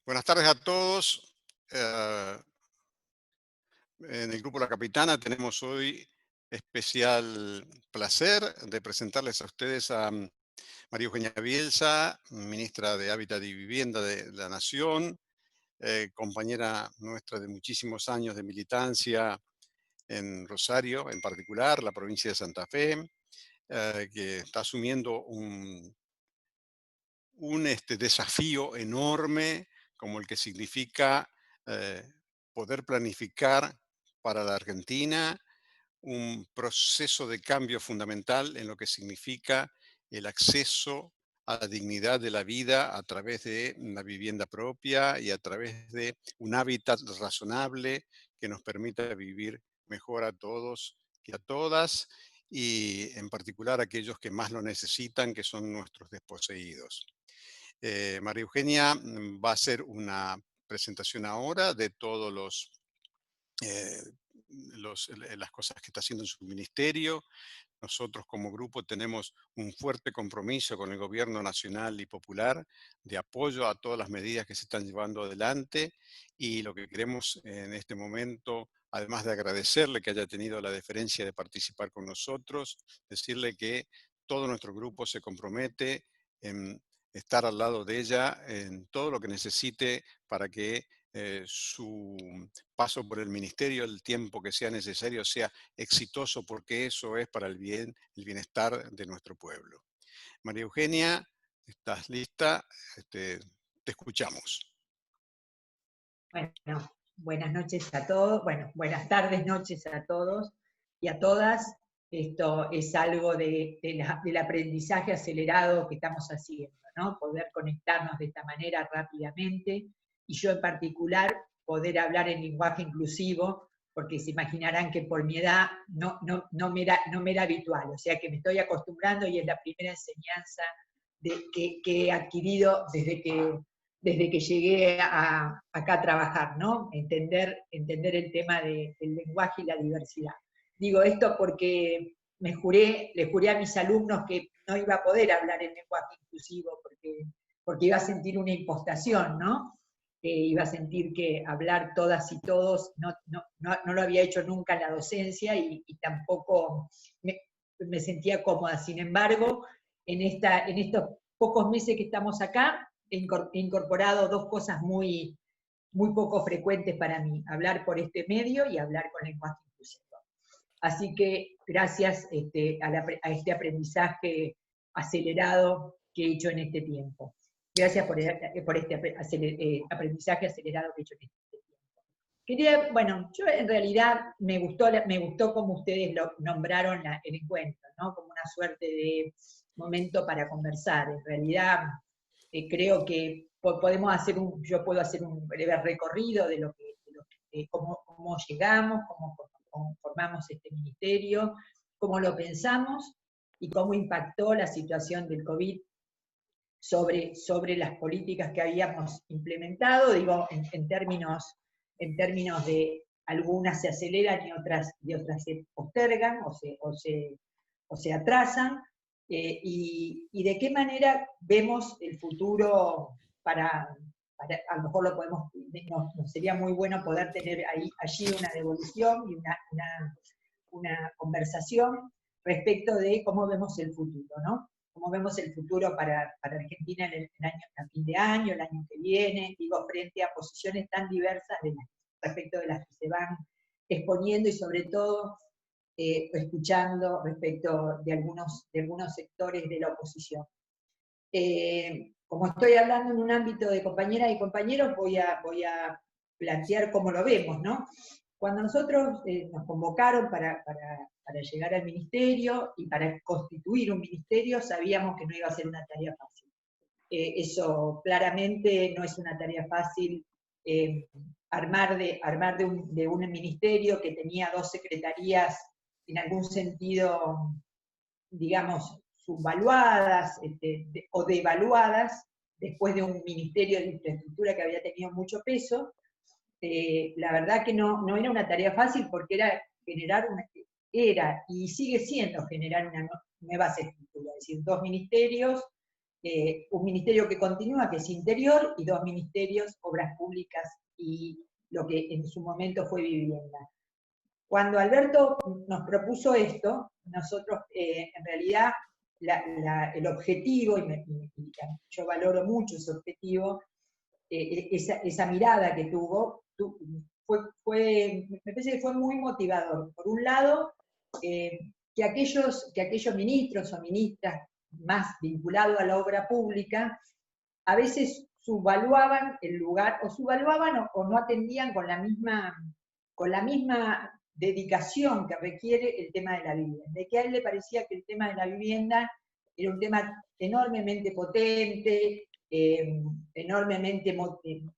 Buenas tardes a todos. En el Grupo La Capitana tenemos hoy especial placer de presentarles a ustedes a María Eugenia Bielsa, ministra de Hábitat y Vivienda de la Nación, compañera nuestra de muchísimos años de militancia en Rosario, en particular, la provincia de Santa Fe, que está asumiendo un desafío enorme como el que significa eh, poder planificar para la Argentina un proceso de cambio fundamental en lo que significa el acceso a la dignidad de la vida a través de la vivienda propia y a través de un hábitat razonable que nos permita vivir mejor a todos y a todas, y en particular a aquellos que más lo necesitan, que son nuestros desposeídos. María Eugenia va a hacer una presentación ahora de todos eh, las cosas que está haciendo en su ministerio. Nosotros como grupo tenemos un fuerte compromiso con el gobierno nacional y popular de apoyo a todas las medidas que se están llevando adelante, y lo que queremos en este momento, además de agradecerle que haya tenido la deferencia de participar con nosotros, decirle que todo nuestro grupo se compromete en estar al lado de ella en todo lo que necesite para que su paso por el ministerio, el tiempo que sea necesario, sea exitoso, porque eso es para el bien, el bienestar de nuestro pueblo. María Eugenia, ¿estás lista? Te escuchamos. Bueno, buenas noches a todos, bueno, buenas tardes, noches a todos y a todas. Esto es algo del aprendizaje acelerado que estamos haciendo, ¿no? Poder conectarnos de esta manera rápidamente, y yo en particular poder hablar en lenguaje inclusivo, porque se imaginarán que por mi edad no me era habitual, o sea que me estoy acostumbrando, y es la primera enseñanza que he adquirido desde que llegué acá a trabajar, ¿no? Entender el tema del lenguaje y la diversidad. Digo esto porque le juré a mis alumnos que no iba a poder hablar en lenguaje inclusivo porque iba a sentir una impostación, ¿no? Iba a sentir que hablar todas y todos no lo había hecho nunca en la docencia, y tampoco me sentía cómoda. Sin embargo, en estos pocos meses que estamos acá, he incorporado dos cosas muy poco frecuentes para mí: hablar por este medio y hablar con lenguaje inclusivo. Así que gracias a este aprendizaje acelerado que he hecho en este tiempo. Gracias por este aprendizaje acelerado que he hecho en este tiempo. Bueno, yo en realidad me gustó como ustedes lo nombraron el encuentro, ¿no? Como una suerte de momento para conversar. En realidad, creo que yo puedo hacer un breve recorrido de cómo llegamos, cómo formamos este ministerio, cómo lo pensamos y cómo impactó la situación del COVID sobre las políticas que habíamos implementado, digo, en términos de algunas se aceleran y otras se postergan o se atrasan, y de qué manera vemos el futuro a lo mejor nos sería muy bueno poder tener allí una devolución y una conversación respecto de cómo vemos el futuro, ¿no? Cómo vemos el futuro para Argentina a fin de año, el año que viene, digo, frente a posiciones tan diversas respecto de las que se van exponiendo, y sobre todo escuchando respecto de algunos sectores de la oposición. Como estoy hablando en un ámbito de compañeras y compañeros, voy a plantear cómo lo vemos, ¿no? Cuando nosotros nos convocaron para llegar al ministerio y para constituir un ministerio, sabíamos que no iba a ser una tarea fácil. Eso claramente no es una tarea fácil, armar de un ministerio que tenía dos secretarías en algún sentido, digamos, subvaluadas o devaluadas, después de un ministerio de infraestructura que había tenido mucho peso. La verdad que no era una tarea fácil, porque era y sigue siendo generar una nueva estructura, es decir, dos ministerios un ministerio que continúa, que es Interior, y 2 ministerios, Obras Públicas y lo que en su momento fue Vivienda. Cuando Alberto nos propuso esto, nosotros en realidad el objetivo, yo valoro mucho ese objetivo, esa mirada que tuvo, me parece que fue muy motivador. Por un lado, que aquellos ministros o ministras más vinculados a la obra pública, a veces subvaluaban el lugar, o subvaluaban o no atendían con la misma dedicación que requiere el tema de la vivienda. De que a él le parecía que el tema de la vivienda era un tema enormemente potente, enormemente,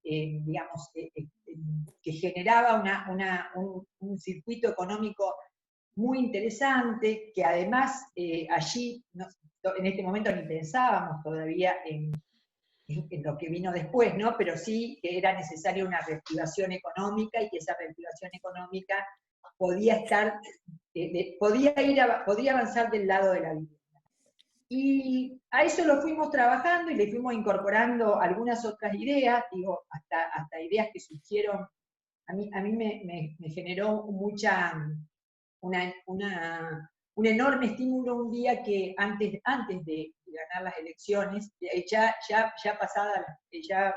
digamos, que generaba un circuito económico muy interesante, que además allí, en este momento ni pensábamos todavía en lo que vino después, ¿no? Pero sí que era necesaria una reactivación económica y que esa reactivación económica podía podía avanzar del lado de la vivienda. Y a eso lo fuimos trabajando y le fuimos incorporando algunas otras ideas, digo, hasta ideas que surgieron. A mí me generó un enorme estímulo un día que antes de ganar las elecciones, ya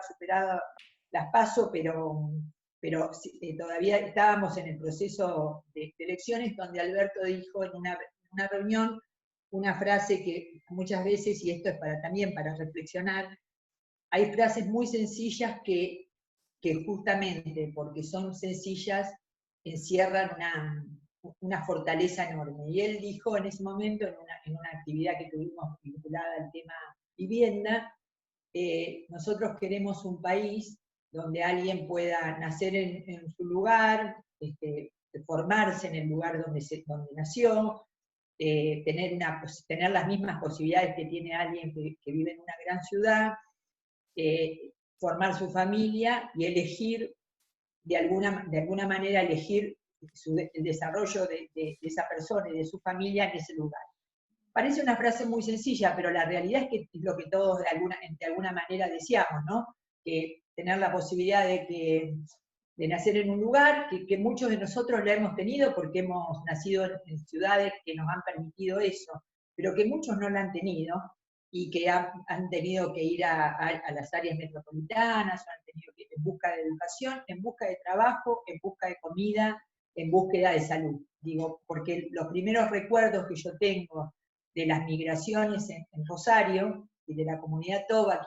superada las PASO, pero todavía estábamos en el proceso de elecciones, donde Alberto dijo en una reunión una frase que muchas veces, y esto es también para reflexionar, hay frases muy sencillas que justamente porque son sencillas encierran una fortaleza enorme. Y él dijo en ese momento, en una actividad que tuvimos vinculada al tema vivienda, nosotros queremos un país donde alguien pueda nacer en su lugar, formarse en el lugar donde nació, tener las mismas posibilidades que tiene alguien que vive en una gran ciudad, formar su familia y elegir, de alguna manera elegir el desarrollo de esa persona y de su familia en ese lugar. Parece una frase muy sencilla, pero la realidad es que es lo que todos de alguna manera deseamos, ¿no? Que tener la posibilidad de nacer en un lugar, que muchos de nosotros lo hemos tenido porque hemos nacido en ciudades que nos han permitido eso, pero que muchos no lo han tenido, y que han tenido que ir a las áreas metropolitanas, o han tenido que ir en busca de educación, en busca de trabajo, en busca de comida, en búsqueda de salud. Digo, porque los primeros recuerdos que yo tengo de las migraciones en Rosario, y de la comunidad toba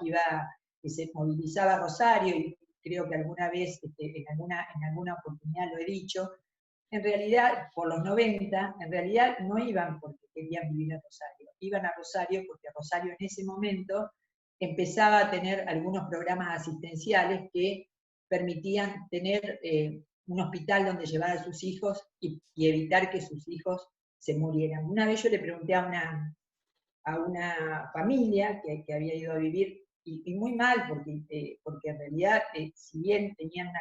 que se movilizaba a Rosario, y creo que alguna vez, en alguna oportunidad lo he dicho, en realidad, por los 90, en realidad no iban porque querían vivir en Rosario, iban a Rosario porque Rosario en ese momento empezaba a tener algunos programas asistenciales que permitían tener un hospital donde llevar a sus hijos y evitar que sus hijos se murieran. Una vez yo le pregunté a una familia que había ido a vivir, y muy mal, porque en realidad, si bien tenían una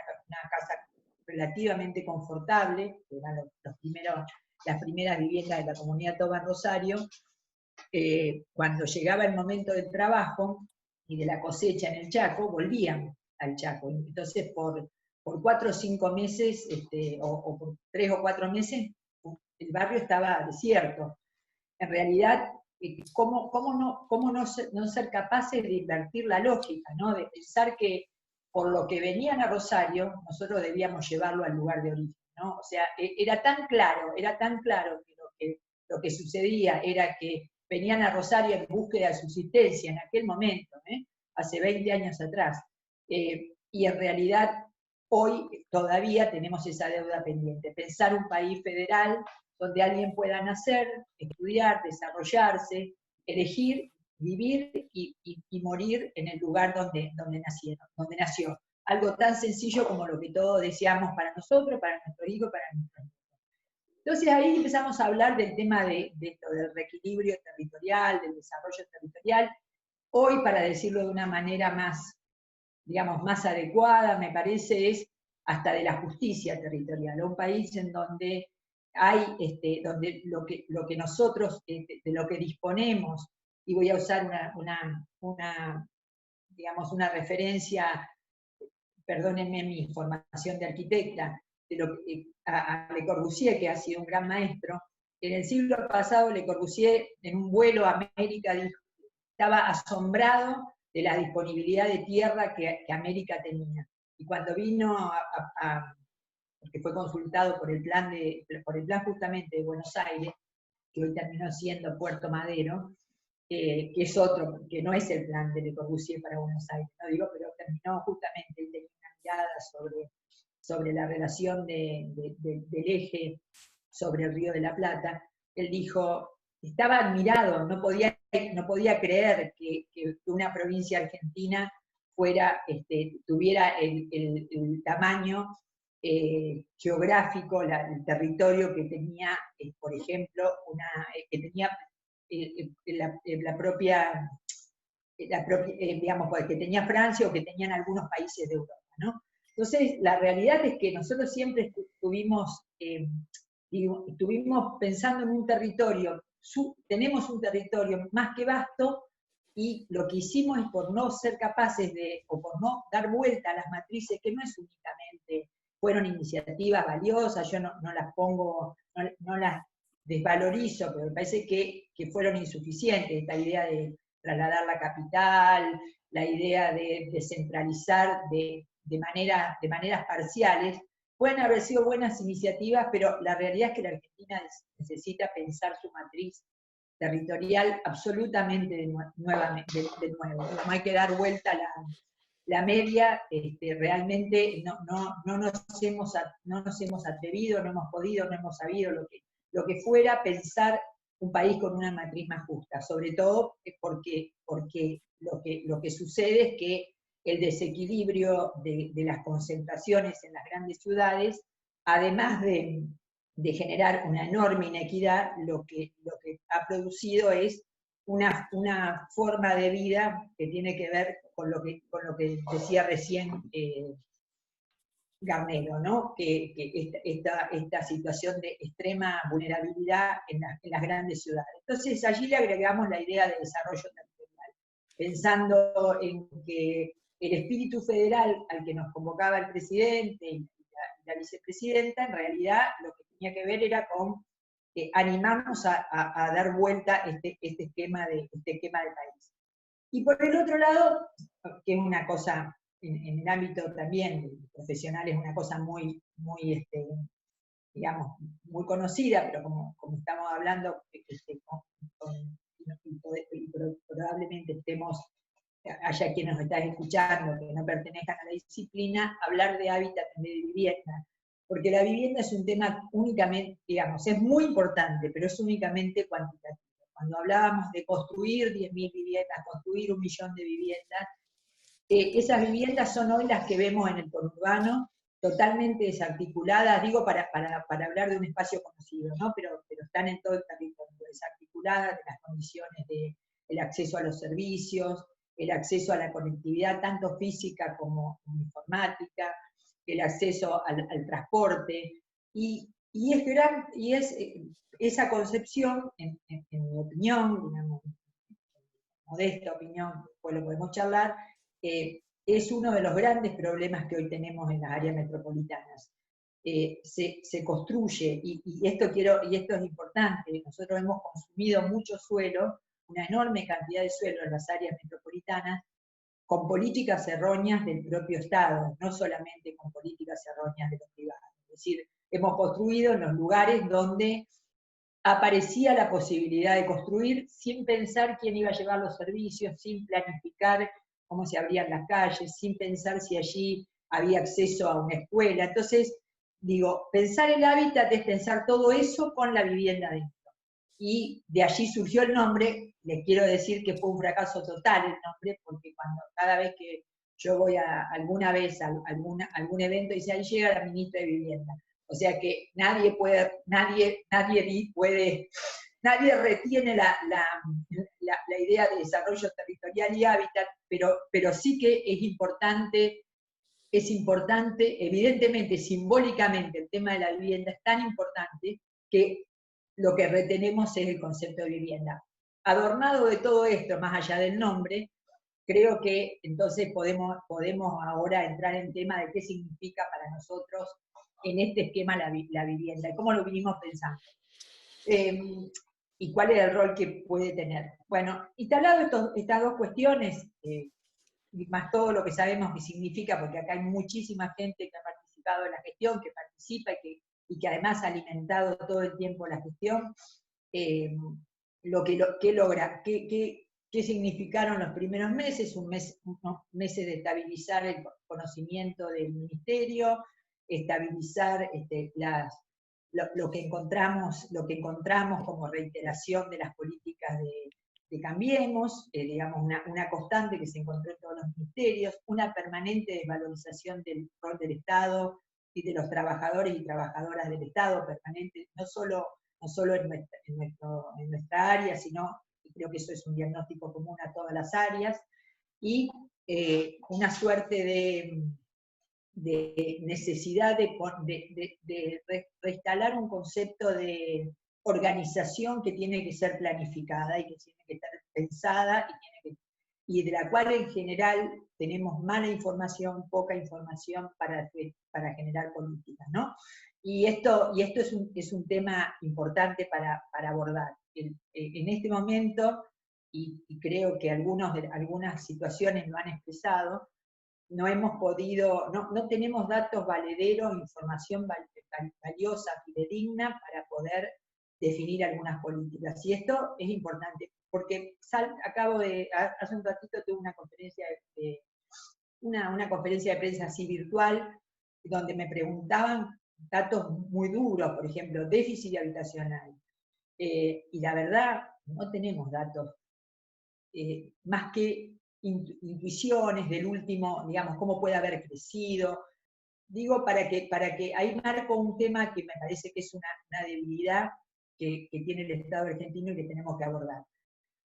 casa relativamente confortable, que eran las primeras viviendas de la comunidad toba en Rosario, cuando llegaba el momento del trabajo y de la cosecha en el Chaco, volvían al Chaco. Entonces, por 4 o 5 meses, o por 3 o 4 meses, el barrio estaba desierto. En realidad, ¿cómo no ser capaces de invertir la lógica, ¿no? De pensar que por lo que venían a Rosario, nosotros debíamos llevarlo al lugar de origen, ¿no? O sea, era tan claro que lo que sucedía era que venían a Rosario en búsqueda de subsistencia en aquel momento, hace 20 años atrás, y en realidad hoy todavía tenemos esa deuda pendiente, pensar un país federal donde alguien pueda nacer, estudiar, desarrollarse, elegir, vivir y morir en el lugar donde nació. Algo tan sencillo como lo que todos deseamos para nosotros, para nuestros hijos, para nuestros nietos. Entonces ahí empezamos a hablar del tema del reequilibrio territorial, del desarrollo territorial. Hoy, para decirlo de una manera más, digamos, más adecuada, me parece, es hasta de la justicia territorial. Un país en donde hay, donde lo que nosotros, de lo que disponemos y voy a usar digamos, una referencia, perdónenme mi formación de arquitecta, a Le Corbusier, que ha sido un gran maestro. En el siglo pasado, Le Corbusier, en un vuelo a América, estaba asombrado de la disponibilidad de tierra que América tenía. Y cuando vino porque fue consultado por el plan justamente de Buenos Aires, que hoy terminó siendo Puerto Madero, que es otro, que no es el plan de Le Corbusier para Buenos Aires, no digo, pero terminó justamente, él tenía una mirada sobre la relación del eje sobre el Río de la Plata. Él dijo, estaba admirado, no podía creer que una provincia argentina tuviera el tamaño geográfico, el territorio que tenía, por ejemplo, que tenía la propia, digamos, que tenía Francia o que tenían algunos países de Europa, ¿no? Entonces, la realidad es que nosotros siempre estuvimos pensando en un territorio, tenemos un territorio más que vasto, y lo que hicimos es por no ser capaces o por no dar vuelta a las matrices, que no es únicamente, fueron iniciativas valiosas, yo no las pongo, no las desvalorizo, pero me parece que fueron insuficientes, esta idea de trasladar la capital, la idea de descentralizar de maneras parciales. Pueden haber sido buenas iniciativas, pero la realidad es que la Argentina necesita pensar su matriz territorial absolutamente de nuevo. No hay que dar vuelta la media, realmente no nos hemos atrevido, no hemos podido, no hemos sabido lo que fuera pensar un país con una matriz más justa, sobre todo porque lo que sucede es que el desequilibrio de las concentraciones en las grandes ciudades, además de generar una enorme inequidad, lo que ha producido es una forma de vida que tiene que ver con lo que decía recién Garnero, ¿no? Que esta situación de extrema vulnerabilidad en las grandes ciudades. Entonces allí le agregamos la idea de desarrollo territorial, pensando en que el espíritu federal al que nos convocaba el presidente y la vicepresidenta, en realidad lo que tenía que ver era con animarnos a dar vuelta este esquema de país. Y por el otro lado, que es una cosa, en el ámbito también profesional, es una cosa muy, digamos, muy conocida, pero como estamos hablando, y probablemente haya quienes nos están escuchando que no pertenezcan a la disciplina, hablar de hábitat de vivienda. Porque la vivienda es un tema únicamente, digamos, es muy importante, pero es únicamente cuantitativo. Cuando hablábamos de construir 10.000 viviendas, construir 1 millón de viviendas, esas viviendas son hoy las que vemos en el conurbano, totalmente desarticuladas, digo para hablar de un espacio conocido, ¿no? pero están en todo el territorio, desarticuladas de las condiciones del acceso a los servicios, el acceso a la conectividad tanto física como informática, el acceso al transporte, y esa concepción, en mi opinión, digamos, modesta opinión, después lo podemos charlar, es uno de los grandes problemas que hoy tenemos en las áreas metropolitanas. Se construye, y esto es importante, nosotros hemos consumido mucho suelo, una enorme cantidad de suelo en las áreas metropolitanas, con políticas erróneas del propio Estado, no solamente con políticas erróneas de los privados. Es decir, hemos construido en los lugares donde aparecía la posibilidad de construir sin pensar quién iba a llevar los servicios, sin planificar cómo se abrían las calles, sin pensar si allí había acceso a una escuela. Entonces, digo, pensar el hábitat es pensar todo eso con la vivienda dentro. Y de allí surgió el nombre. Les quiero decir que fue un fracaso total el nombre, porque cada vez que yo voy alguna vez a algún evento, dice, ahí llega la ministra de Vivienda. O sea que nadie retiene la idea de desarrollo territorial y hábitat, pero sí que es importante, evidentemente, simbólicamente, el tema de la vivienda es tan importante que lo que retenemos es el concepto de vivienda. adornado de todo esto, más allá del nombre, creo que entonces podemos ahora entrar en tema de qué significa para nosotros en este esquema la vivienda y cómo lo vinimos pensando. Y cuál es el rol que puede tener. Bueno, instalado estas dos cuestiones, y más todo lo que sabemos que significa, porque acá hay muchísima gente que ha participado en la gestión, que participa y que además ha alimentado todo el tiempo la gestión, ¿qué significaron los primeros meses? Unos meses de estabilizar el conocimiento del ministerio, estabilizar lo que encontramos como reiteración de las políticas de Cambiemos, digamos, una constante que se encontró en todos los ministerios, una permanente desvalorización del rol del Estado y de los trabajadores y trabajadoras del Estado, permanente, no solo en nuestra área, sino, y creo que eso es un diagnóstico común a todas las áreas, y una suerte de necesidad de reinstalar un concepto de organización que tiene que ser planificada y que tiene que estar pensada y de la cual en general tenemos mala información, poca información para generar políticas, ¿no? Y esto es un tema importante para abordar. En este momento, y creo que algunas situaciones lo han expresado, no hemos podido, no tenemos datos valederos, información valiosa, fidedigna, para poder definir algunas políticas. Y esto es importante, porque hace un ratito tuve una conferencia una conferencia de prensa así virtual, donde me preguntaban datos muy duros, por ejemplo, déficit habitacional. Y la verdad, no tenemos datos más que intuiciones del último, digamos, cómo puede haber crecido. Digo, para que ahí marco un tema que me parece que es una debilidad que tiene el Estado argentino y que tenemos que abordar.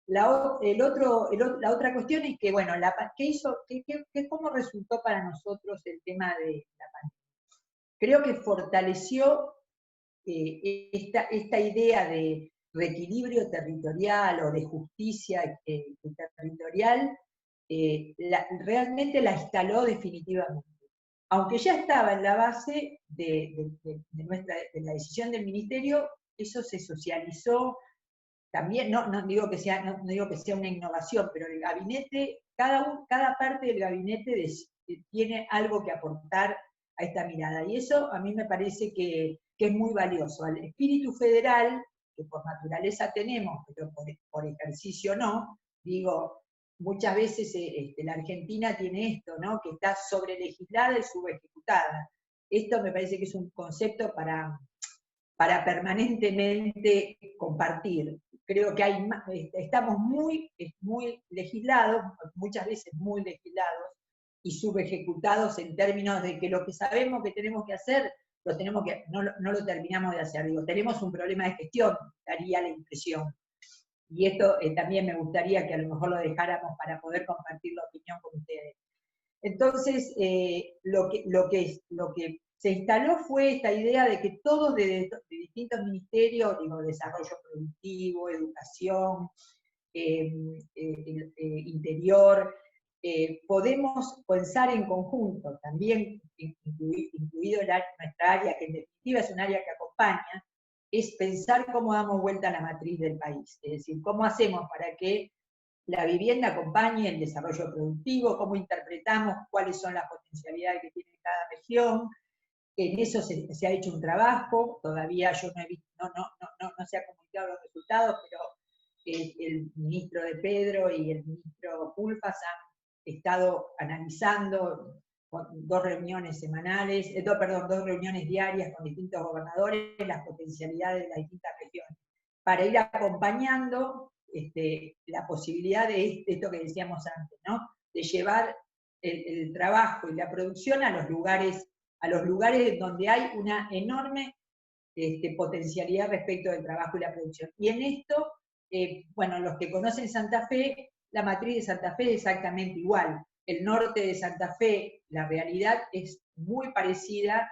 La otra cuestión es que, bueno, ¿cómo resultó para nosotros el tema de la pandemia? Creo que fortaleció esta idea de reequilibrio territorial o de justicia territorial, realmente la instaló definitivamente. Aunque ya estaba en la base de la decisión del ministerio, eso se socializó. También, no digo que sea una innovación, pero el gabinete, cada parte del gabinete tiene algo que aportar a esta mirada. Y eso a mí me parece que es muy valioso. Al espíritu federal, que por naturaleza tenemos, pero por ejercicio no, digo, muchas veces la Argentina tiene esto, ¿no? Que está sobrelegislada y subejecutada. Esto me parece que es un concepto para permanentemente compartir. Creo que estamos muy legislados, muchas veces muy legislados, y subejecutados en términos de que lo que sabemos que tenemos que hacer, no lo terminamos de hacer. Digo, tenemos un problema de gestión, daría la impresión. Y esto también me gustaría que a lo mejor lo dejáramos para poder compartir la opinión con ustedes. Entonces, lo que se instaló fue esta idea de que todos de distintos ministerios, digo, desarrollo productivo, educación, interior, podemos pensar en conjunto, también incluido nuestra área, que en definitiva es un área que acompaña, es pensar cómo damos vuelta a la matriz del país, es decir, cómo hacemos para que la vivienda acompañe el desarrollo productivo, cómo interpretamos cuáles son las potencialidades que tiene cada región. En eso se ha hecho un trabajo, todavía yo no he visto, no se ha comunicado los resultados, pero el ministro de Pedro y el ministro Pulfas han estado analizando dos reuniones diarias con distintos gobernadores, las potencialidades de las distintas regiones, para ir acompañando la posibilidad de esto que decíamos antes, ¿no? De llevar el trabajo y la producción a los lugares donde hay una enorme potencialidad respecto del trabajo y la producción. Y en esto, bueno, los que conocen Santa Fe, la matriz de Santa Fe es exactamente igual. El norte de Santa Fe, la realidad es muy parecida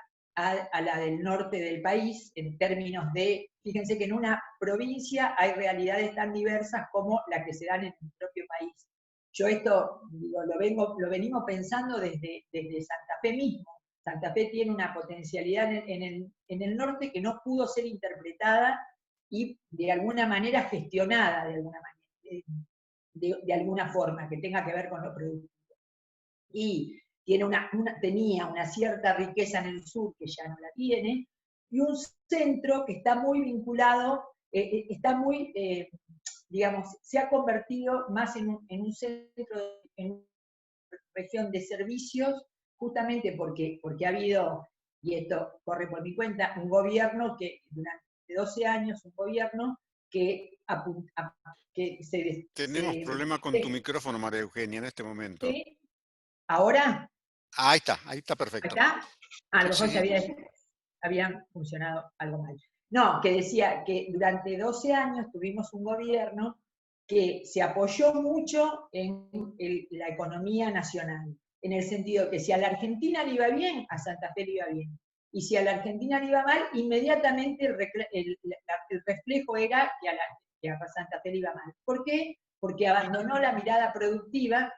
a la del norte del país, en términos de, fíjense que en una provincia hay realidades tan diversas como las que se dan en el propio país. Yo esto digo, lo venimos pensando desde Santa Fe mismo. Santa Fe tiene una potencialidad en el norte que no pudo ser interpretada y de alguna manera gestionada, de alguna forma, que tenga que ver con lo productivo. Y tenía una cierta riqueza en el sur que ya no la tiene, y un centro que está muy vinculado, está muy, digamos, se ha convertido más en un centro, en una región de servicios, justamente porque ha habido, y esto corre por mi cuenta, un gobierno que durante 12 años, un gobierno que, que Tenemos problema con tu micrófono, María Eugenia, en este momento. ¿Ahora? Ahí está perfecto. ¿Acá? A lo mejor Sí. había funcionado algo mal. No, que decía que durante 12 años tuvimos un gobierno que se apoyó mucho en la economía nacional, en el sentido que si a la Argentina le iba bien, a Santa Fe le iba bien. Y si a la Argentina le iba mal, inmediatamente el reflejo era que a Santa Fe le iba mal. ¿Por qué? Porque abandonó la mirada productiva,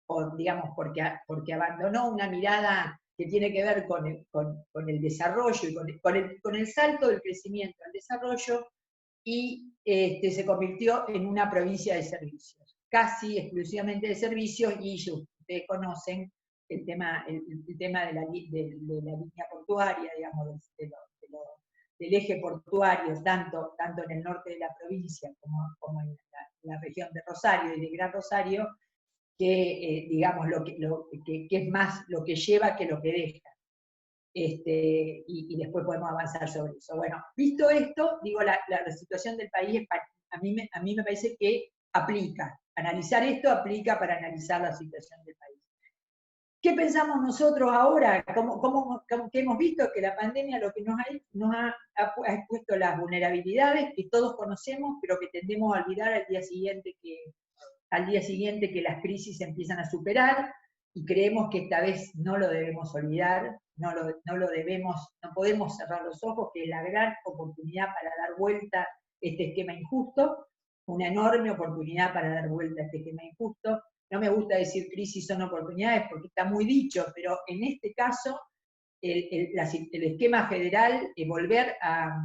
o digamos, porque abandonó una mirada que tiene que ver con el desarrollo y con el salto del crecimiento al desarrollo, y se convirtió en una provincia de servicios, casi exclusivamente de servicios, y ustedes conocen el tema de la línea portuaria, digamos, del eje portuario, tanto en el norte de la provincia como en la región de Rosario y de Gran Rosario, que digamos que es más lo que lleva que lo que deja. Y después podemos avanzar sobre eso. Bueno, visto esto, digo, la situación del país, a mí me parece que aplica. Analizar esto aplica para analizar la situación del país. ¿Qué pensamos nosotros ahora? Que hemos visto que la pandemia lo que nos ha expuesto las vulnerabilidades que todos conocemos, pero que tendemos a olvidar al día siguiente que las crisis se empiezan a superar, y creemos que esta vez no lo debemos olvidar, no podemos cerrar los ojos, que es la gran oportunidad para dar vuelta a este esquema injusto, una enorme oportunidad para dar vuelta a este esquema injusto. No me gusta decir crisis son oportunidades porque está muy dicho, pero en este caso el esquema federal, volver a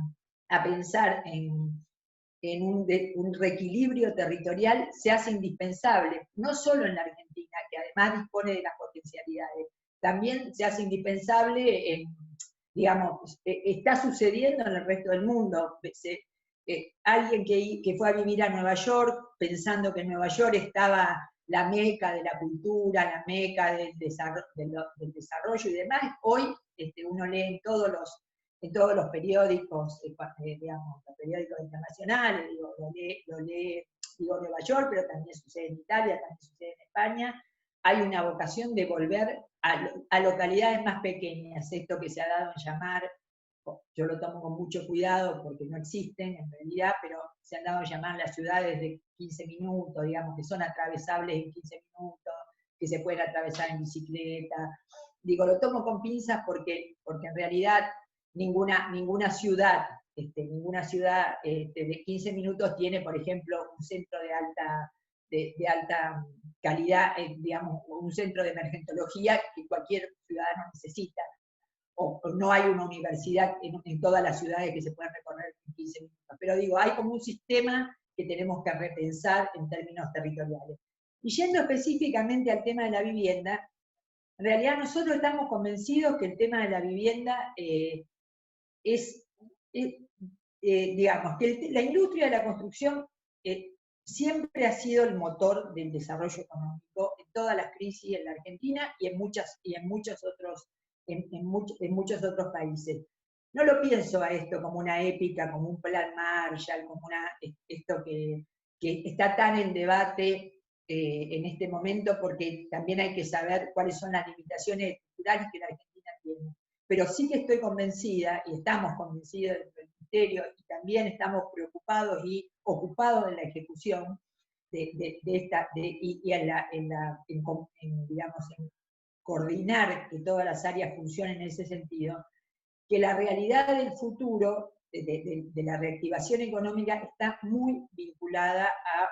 pensar en un reequilibrio territorial se hace indispensable, no solo en la Argentina, que además dispone de las potencialidades, también se hace indispensable, digamos, está sucediendo en el resto del mundo. Alguien que fue a vivir a Nueva York pensando que en Nueva York estaba la meca de la cultura, la meca del desarrollo y demás, hoy uno lee en todos los periódicos, digamos, los periódicos internacionales, lo lee Nueva York, pero también sucede en Italia, también sucede en España. Hay una vocación de volver a localidades más pequeñas, esto que se ha dado en llamar, yo lo tomo con mucho cuidado porque no existen en realidad, pero se han dado a llamar las ciudades de 15 minutos, digamos, que son atravesables en 15 minutos, que se pueden atravesar en bicicleta. Digo, lo tomo con pinzas porque en realidad ninguna ciudad de 15 minutos tiene, por ejemplo, un centro de alta calidad, digamos, un centro de emergentología que cualquier ciudadano necesita. O no hay una universidad en todas las ciudades que se puedan recorrer en 15 minutos. Pero digo, hay como un sistema que tenemos que repensar en términos territoriales. Y yendo específicamente al tema de la vivienda, en realidad nosotros estamos convencidos que el tema de la vivienda digamos, que la industria de la construcción siempre ha sido el motor del desarrollo económico en todas las crisis en la Argentina y en muchos otros países. No lo pienso a esto como una épica, como un plan Marshall, como esto que está tan en debate en este momento, porque también hay que saber cuáles son las limitaciones estructurales que la Argentina tiene. Pero sí que estoy convencida, y estamos convencidos del Ministerio, y también estamos preocupados y ocupados en la ejecución digamos, en coordinar que todas las áreas funcionen en ese sentido, que la realidad del futuro, de la reactivación económica, está muy vinculada a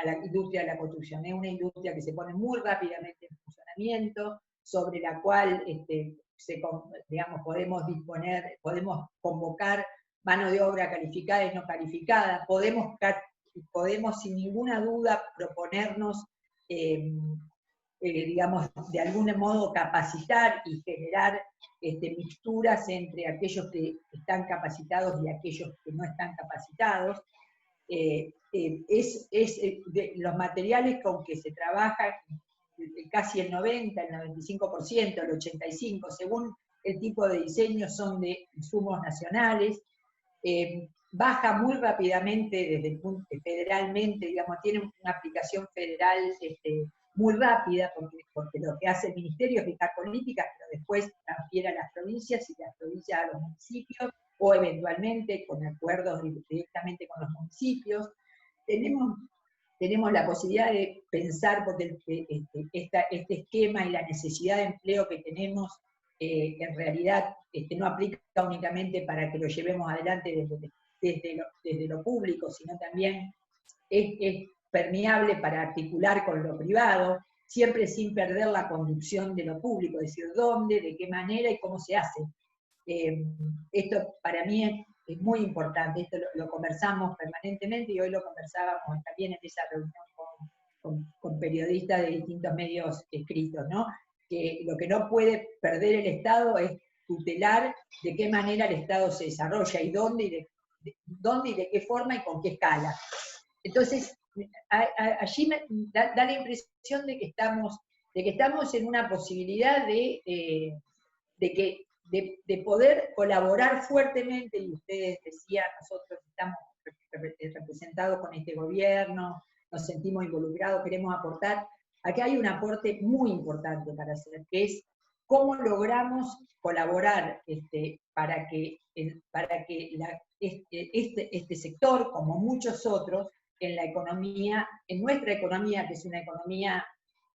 la industria de la construcción. Es una industria que se pone muy rápidamente en funcionamiento, sobre la cual digamos, podemos convocar mano de obra calificada y no calificada, podemos sin ninguna duda proponernos, digamos, de algún modo capacitar y generar mixturas entre aquellos que están capacitados y aquellos que no están capacitados. Los materiales con que se trabaja, casi el 90, el 95%, el 85%, según el tipo de diseño, son de insumos nacionales. Baja muy rápidamente desde el punto federalmente, digamos, tiene una aplicación federal muy rápida, porque lo que hace el ministerio es fijar políticas, pero después transfiere a las provincias y las provincias a los municipios, o eventualmente con acuerdos directamente con los municipios. Tenemos la posibilidad de pensar, porque este esquema y la necesidad de empleo que tenemos, en realidad no aplica únicamente para que lo llevemos adelante desde lo público, sino también es permeable para articular con lo privado, siempre sin perder la conducción de lo público, es decir, dónde, de qué manera y cómo se hace. Esto para mí es muy importante, esto lo conversamos permanentemente, y hoy lo conversábamos también en esa reunión con periodistas de distintos medios escritos, ¿no? Que lo que no puede perder el Estado es tutelar de qué manera el Estado se desarrolla y dónde y de qué forma y con qué escala. Entonces, allí da la impresión de que estamos en una posibilidad de poder colaborar fuertemente, y ustedes decían, nosotros estamos representados con este gobierno, nos sentimos involucrados, queremos aportar. Aquí hay un aporte muy importante para hacer, que es cómo logramos colaborar para que este sector, como muchos otros, en la economía, en nuestra economía, que es una economía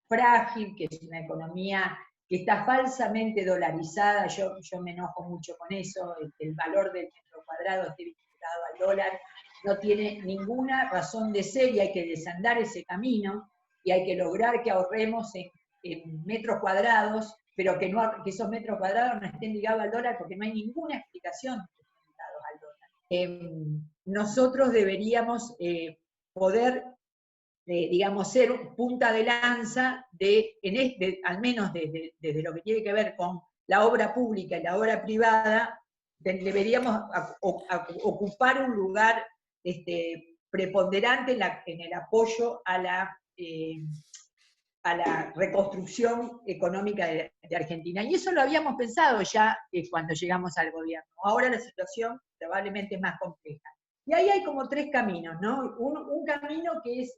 frágil, que es una economía que está falsamente dolarizada, yo me enojo mucho con eso, el valor del metro cuadrado esté vinculado al dólar, no tiene ninguna razón de ser, y hay que desandar ese camino, y hay que lograr que ahorremos en metros cuadrados, pero que esos metros cuadrados no estén ligados al dólar, porque no hay ninguna explicación de que estén ligados al dólar. Nosotros deberíamos poder, digamos, ser punta de lanza al menos desde lo que tiene que ver con la obra pública y la obra privada, deberíamos ocupar un lugar preponderante en el apoyo a la reconstrucción económica de Argentina. Y eso lo habíamos pensado ya cuando llegamos al gobierno. Ahora la situación probablemente es más compleja. Y ahí hay como tres caminos, ¿no? Un camino que es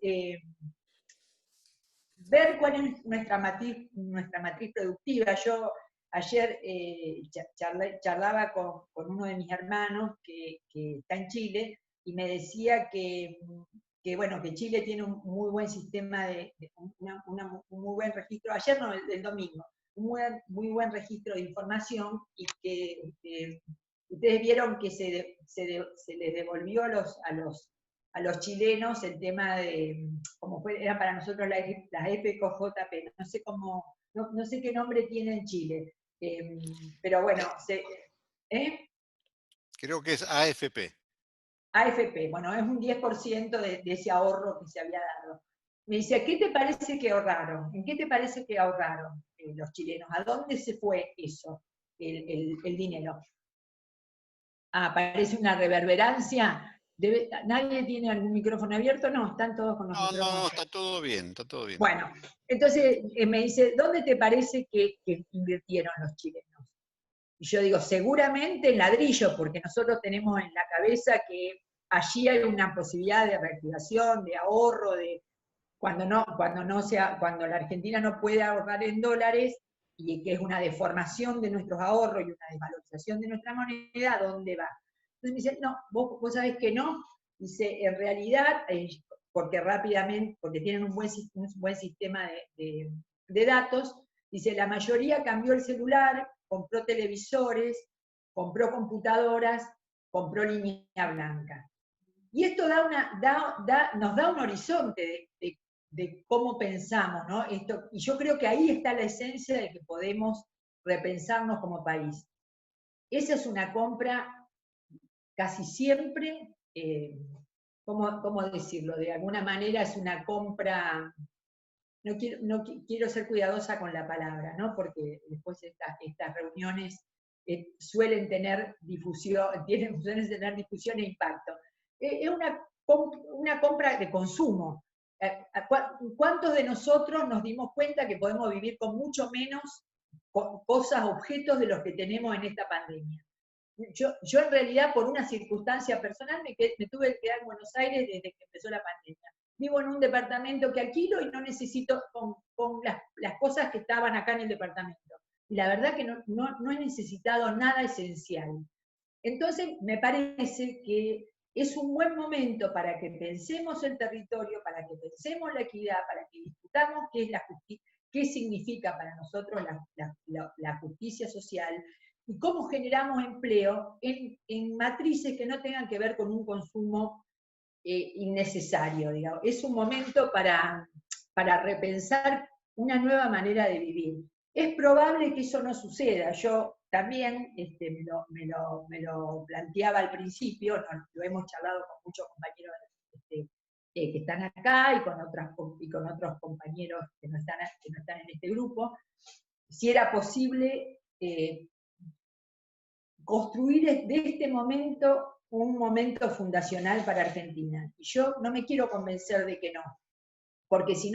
ver cuál es nuestra matriz productiva. Yo ayer charlaba con uno de mis hermanos que está en Chile, y me decía que Chile tiene un muy buen sistema, un muy buen registro, ayer no, el domingo, muy buen registro de información, y que ustedes vieron que se les devolvió a los chilenos el tema de, como era para nosotros las FKJP, no sé qué nombre tiene en Chile, pero bueno, Creo que es AFP. AFP, bueno, es un 10% de ese ahorro que se había dado. Me dice, ¿qué te parece que ahorraron? ¿En qué te parece que ahorraron los chilenos? ¿A dónde se fue eso, el dinero? Parece una reverberancia. ¿Nadie tiene algún micrófono abierto? No, están todos con los micrófonos. No, está todo bien, está todo bien. Bueno, entonces me dice, ¿dónde te parece que invirtieron los chilenos? Y yo digo, seguramente en ladrillo, porque nosotros tenemos en la cabeza que allí hay una posibilidad de reactivación, de ahorro, de cuando la Argentina no puede ahorrar en dólares, y que es una deformación de nuestros ahorros y una desvalorización de nuestra moneda, ¿dónde va? Entonces me dice, no, vos sabés que no. Dice, en realidad, porque tienen un buen sistema de datos, dice, la mayoría cambió el celular, compró televisores, compró computadoras, compró línea blanca. Y esto nos da un horizonte de cómo pensamos, ¿no? Y yo creo que ahí está la esencia de que podemos repensarnos como país. Esa es una compra casi siempre, ¿cómo decirlo? De alguna manera es una compra, no quiero ser cuidadosa con la palabra, ¿no? Porque después estas reuniones suelen tener difusión e impacto. Es una compra de consumo. ¿Cuántos de nosotros nos dimos cuenta que podemos vivir con mucho menos cosas, objetos de los que tenemos en esta pandemia? Yo en realidad, por una circunstancia personal, me tuve que quedar en Buenos Aires desde que empezó la pandemia. Vivo en un departamento que alquilo y no necesito con las cosas que estaban acá en el departamento. Y la verdad que no he necesitado nada esencial. Entonces, me parece que es un buen momento para que pensemos el territorio, para que pensemos la equidad, para que discutamos qué es la justicia, qué significa para nosotros la justicia social, y cómo generamos empleo en matrices que no tengan que ver con un consumo innecesario, digamos. Es un momento para repensar una nueva manera de vivir. Es probable que eso no suceda. Yo también me lo planteaba al principio, lo hemos charlado con muchos compañeros que están acá y con otros compañeros que no están en este grupo, si era posible construir de este momento un momento fundacional para Argentina. Y yo no me quiero convencer de que no, porque si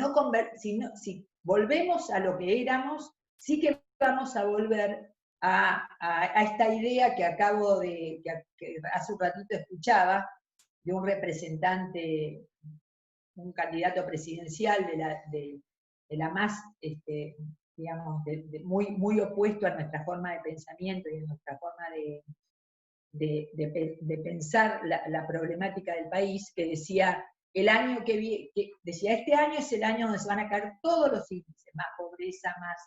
volvemos a lo que éramos, sí que vamos a volver a esta idea que que hace un ratito escuchaba, de un representante, un candidato presidencial de la más, digamos, muy opuesto a nuestra forma de pensamiento y a nuestra forma de pensar la problemática del país, que decía, decía, este año es el año donde se van a caer todos los índices, más pobreza, más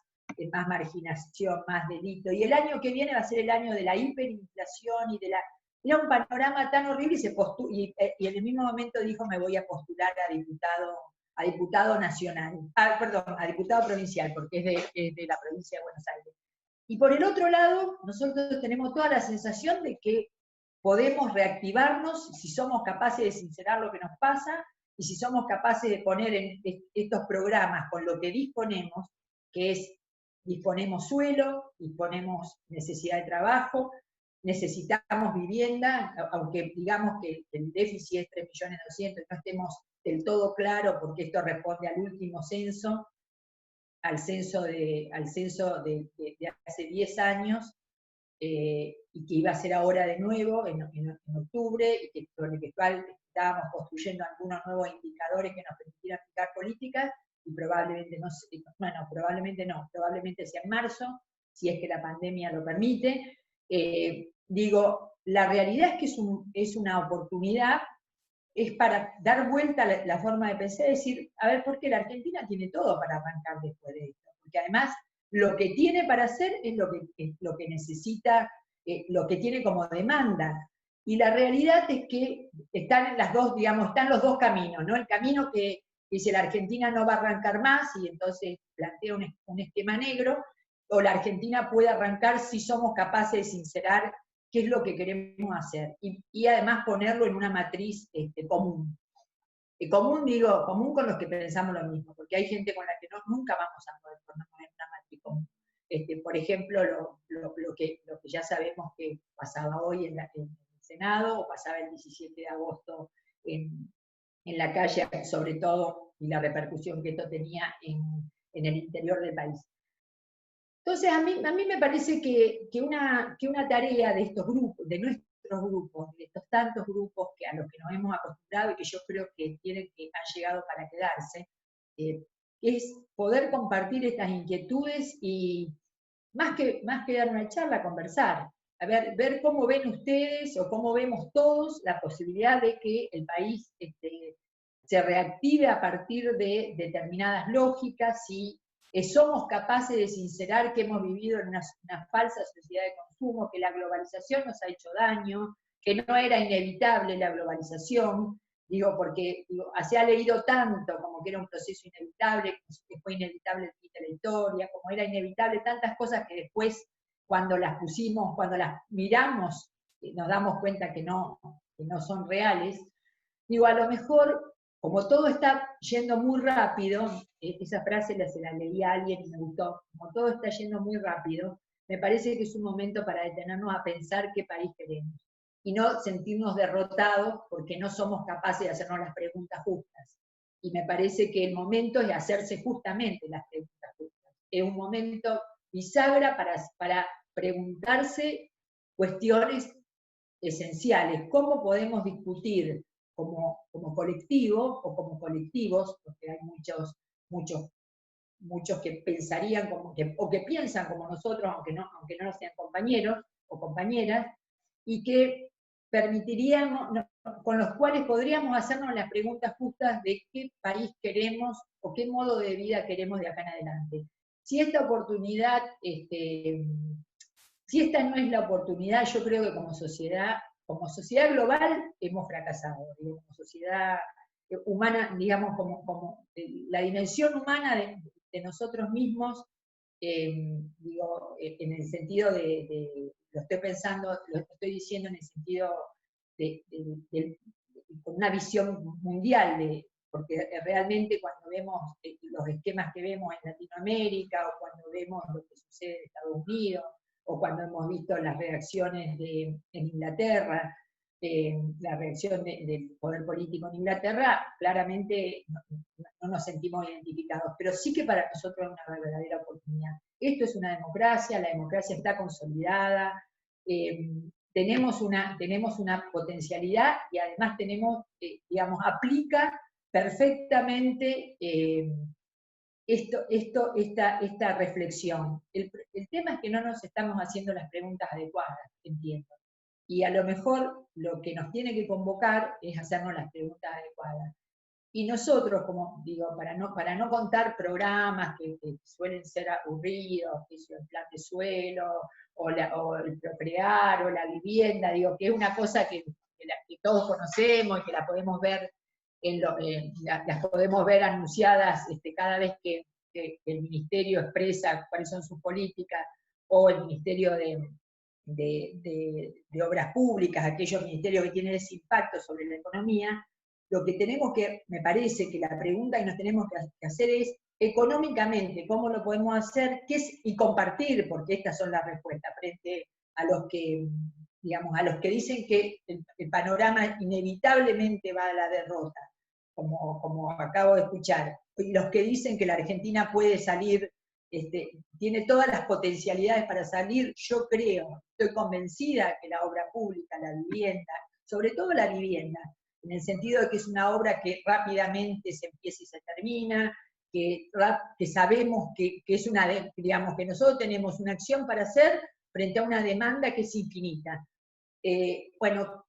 marginación, más delito, y el año que viene va a ser el año de la hiperinflación y era un panorama tan horrible y en el mismo momento dijo, me voy a postular a diputado nacional, perdón, a diputado provincial, porque es de la provincia de Buenos Aires. Y por el otro lado, nosotros tenemos toda la sensación de que podemos reactivarnos si somos capaces de sincerar lo que nos pasa y si somos capaces de poner en estos programas con lo que disponemos, que es, disponemos suelo, disponemos necesidad de trabajo, necesitamos vivienda, aunque digamos que el déficit es 3.200.000 y no estemos del todo claro, porque esto responde al último censo, al censo de hace 10 años, y que iba a ser ahora de nuevo en octubre, y que con el que estábamos construyendo algunos nuevos indicadores que nos permitieran fijar políticas, y probablemente probablemente sea en marzo, si es que la pandemia lo permite. Digo, la realidad es que es una oportunidad, es para dar vuelta la forma de pensar, decir, a ver, ¿por qué la Argentina tiene todo para arrancar después de esto? Porque además lo que tiene para hacer es lo que necesita, lo que tiene como demanda. Y la realidad es que están los dos caminos, ¿no? El camino que dice la Argentina no va a arrancar más y entonces plantea un esquema negro, o la Argentina puede arrancar si somos capaces de sincerar qué es lo que queremos hacer, y además ponerlo en una matriz común. Común con los que pensamos lo mismo, porque hay gente con la que nunca vamos a poder ponernos en una matriz común. Por ejemplo, lo que ya sabemos que pasaba hoy en el Senado, o pasaba el 17 de agosto en la calle, sobre todo, y la repercusión que esto tenía en el interior del país. Entonces, a mí me parece que una tarea de estos grupos, de nuestros grupos, de estos tantos grupos a los que nos hemos acostumbrado y que yo creo que han llegado para quedarse, es poder compartir estas inquietudes y más que dar una charla, conversar. A ver cómo ven ustedes o cómo vemos todos la posibilidad de que el país se reactive a partir de determinadas lógicas y somos capaces de sincerar que hemos vivido en una falsa sociedad de consumo, que la globalización nos ha hecho daño, que no era inevitable la globalización, digo, porque se ha leído tanto como que era un proceso inevitable, que fue inevitable el fin de la historia, como era inevitable tantas cosas que después, cuando las pusimos, cuando las miramos, nos damos cuenta que no son reales. Digo, a lo mejor, como todo está yendo muy rápido, esa frase se la leí a alguien y me gustó, como todo está yendo muy rápido, me parece que es un momento para detenernos a pensar qué país queremos y no sentirnos derrotados porque no somos capaces de hacernos las preguntas justas. Y me parece que el momento es hacerse justamente las preguntas justas. Es un momento bisagra para preguntarse cuestiones esenciales. ¿Cómo podemos discutir como colectivo o como colectivos? Porque hay muchos que pensarían o que piensan como nosotros, aunque no sean compañeros o compañeras, y que permitiríamos, con los cuales podríamos hacernos las preguntas justas de qué país queremos o qué modo de vida queremos de acá en adelante. Si esta oportunidad, si esta no es la oportunidad, yo creo que como sociedad global hemos fracasado, digo, como sociedad humana, digamos, como la dimensión humana de nosotros mismos, digo, en el sentido lo estoy pensando, lo estoy diciendo en el sentido con una visión mundial, porque realmente cuando vemos los esquemas que vemos en Latinoamérica, o cuando vemos lo que sucede en Estados Unidos, o cuando hemos visto las reacciones en Inglaterra, la reacción del poder político en Inglaterra, claramente no nos sentimos identificados, pero sí que para nosotros es una verdadera oportunidad. Esto es una democracia, la democracia está consolidada, tenemos una potencialidad y además digamos, aplica perfectamente esta reflexión. El tema es que no nos estamos haciendo las preguntas adecuadas, entiendo. Y a lo mejor lo que nos tiene que convocar es hacernos las preguntas adecuadas. Y nosotros, como digo, para no contar programas que suelen ser aburridos, que es el plan de suelo, o el procrear, o la vivienda, digo, que es una cosa que todos conocemos y que la podemos ver las podemos ver anunciadas cada vez que el ministerio expresa cuáles son sus políticas, o el Ministerio de Obras Públicas, aquellos ministerios que tienen ese impacto sobre la economía. Lo que tenemos que, me parece que la pregunta que nos tenemos que hacer es, económicamente, ¿cómo lo podemos hacer? Y compartir, porque estas son las respuestas, frente a los que, digamos, a los que dicen que el panorama inevitablemente va a la derrota, como acabo de escuchar, y los que dicen que la Argentina puede salir, tiene todas las potencialidades para salir. Yo creo, estoy convencida que la obra pública, la vivienda, sobre todo la vivienda, en el sentido de que es una obra que rápidamente se empieza y se termina, que sabemos que es digamos, que nosotros tenemos una acción para hacer frente a una demanda que es infinita. Bueno,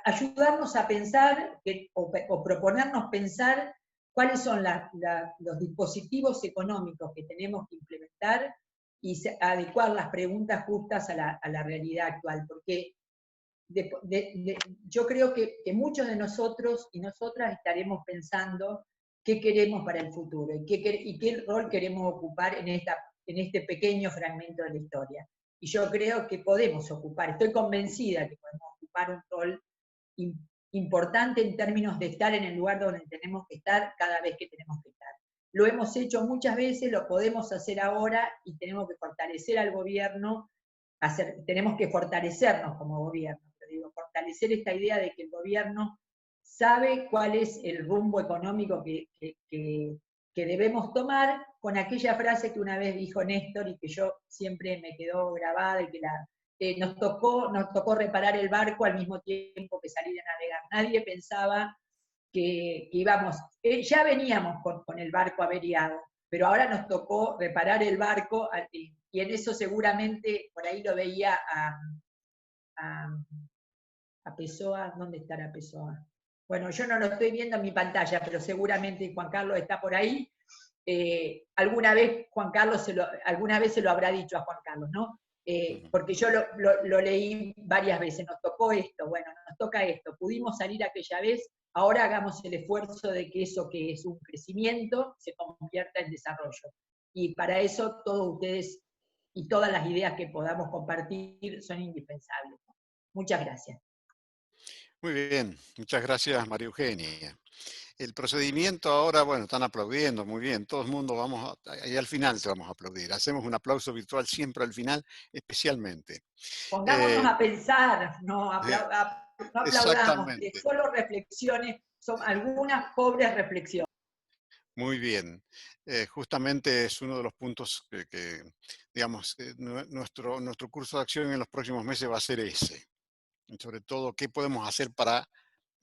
ayudarnos a pensar o proponernos pensar cuáles son los dispositivos económicos que tenemos que implementar y adecuar las preguntas justas a la realidad actual, porque yo creo que muchos de nosotros y nosotras estaremos pensando qué queremos para el futuro y qué rol queremos ocupar en este pequeño fragmento de la historia. Y yo creo que podemos ocupar, estoy convencida que podemos ocupar un rol importante en términos de estar en el lugar donde tenemos que estar cada vez que tenemos que estar. Lo hemos hecho muchas veces, lo podemos hacer ahora y tenemos que fortalecer al gobierno, tenemos que fortalecernos como gobierno, digo, fortalecer esta idea de que el gobierno sabe cuál es el rumbo económico que debemos tomar, con aquella frase que una vez dijo Néstor y que yo siempre me quedó grabada, y que nos tocó reparar el barco al mismo tiempo que salir a navegar. Nadie pensaba que íbamos, ya veníamos con el barco averiado, pero ahora nos tocó reparar el barco, y en eso seguramente, por ahí lo veía a Pessoa. ¿Dónde estará Pessoa? Bueno, yo no lo estoy viendo en mi pantalla, pero seguramente Juan Carlos está por ahí. Alguna vez Juan Carlos alguna vez se lo habrá dicho a Juan Carlos, ¿no? Ujú. Porque yo lo leí varias veces, nos tocó esto, bueno, nos toca esto, pudimos salir aquella vez, ahora hagamos el esfuerzo de que eso que es un crecimiento se convierta en desarrollo. Y para eso todos ustedes y todas las ideas que podamos compartir son indispensables. Muchas gracias. Muy bien, muchas gracias, María Eugenia. El procedimiento ahora, bueno, están aplaudiendo, muy bien, todo el mundo y al final te vamos a aplaudir. Hacemos un aplauso virtual siempre al final, especialmente. Pongámonos Eh, a pensar, no, eh, no aplaudamos, que exactamente, solo reflexiones, son algunas pobres reflexiones. muy bien. Justamente es uno de los puntos digamos, nuestro curso de acción en los próximos meses va a ser ese. Y sobre todo, ¿qué podemos hacer para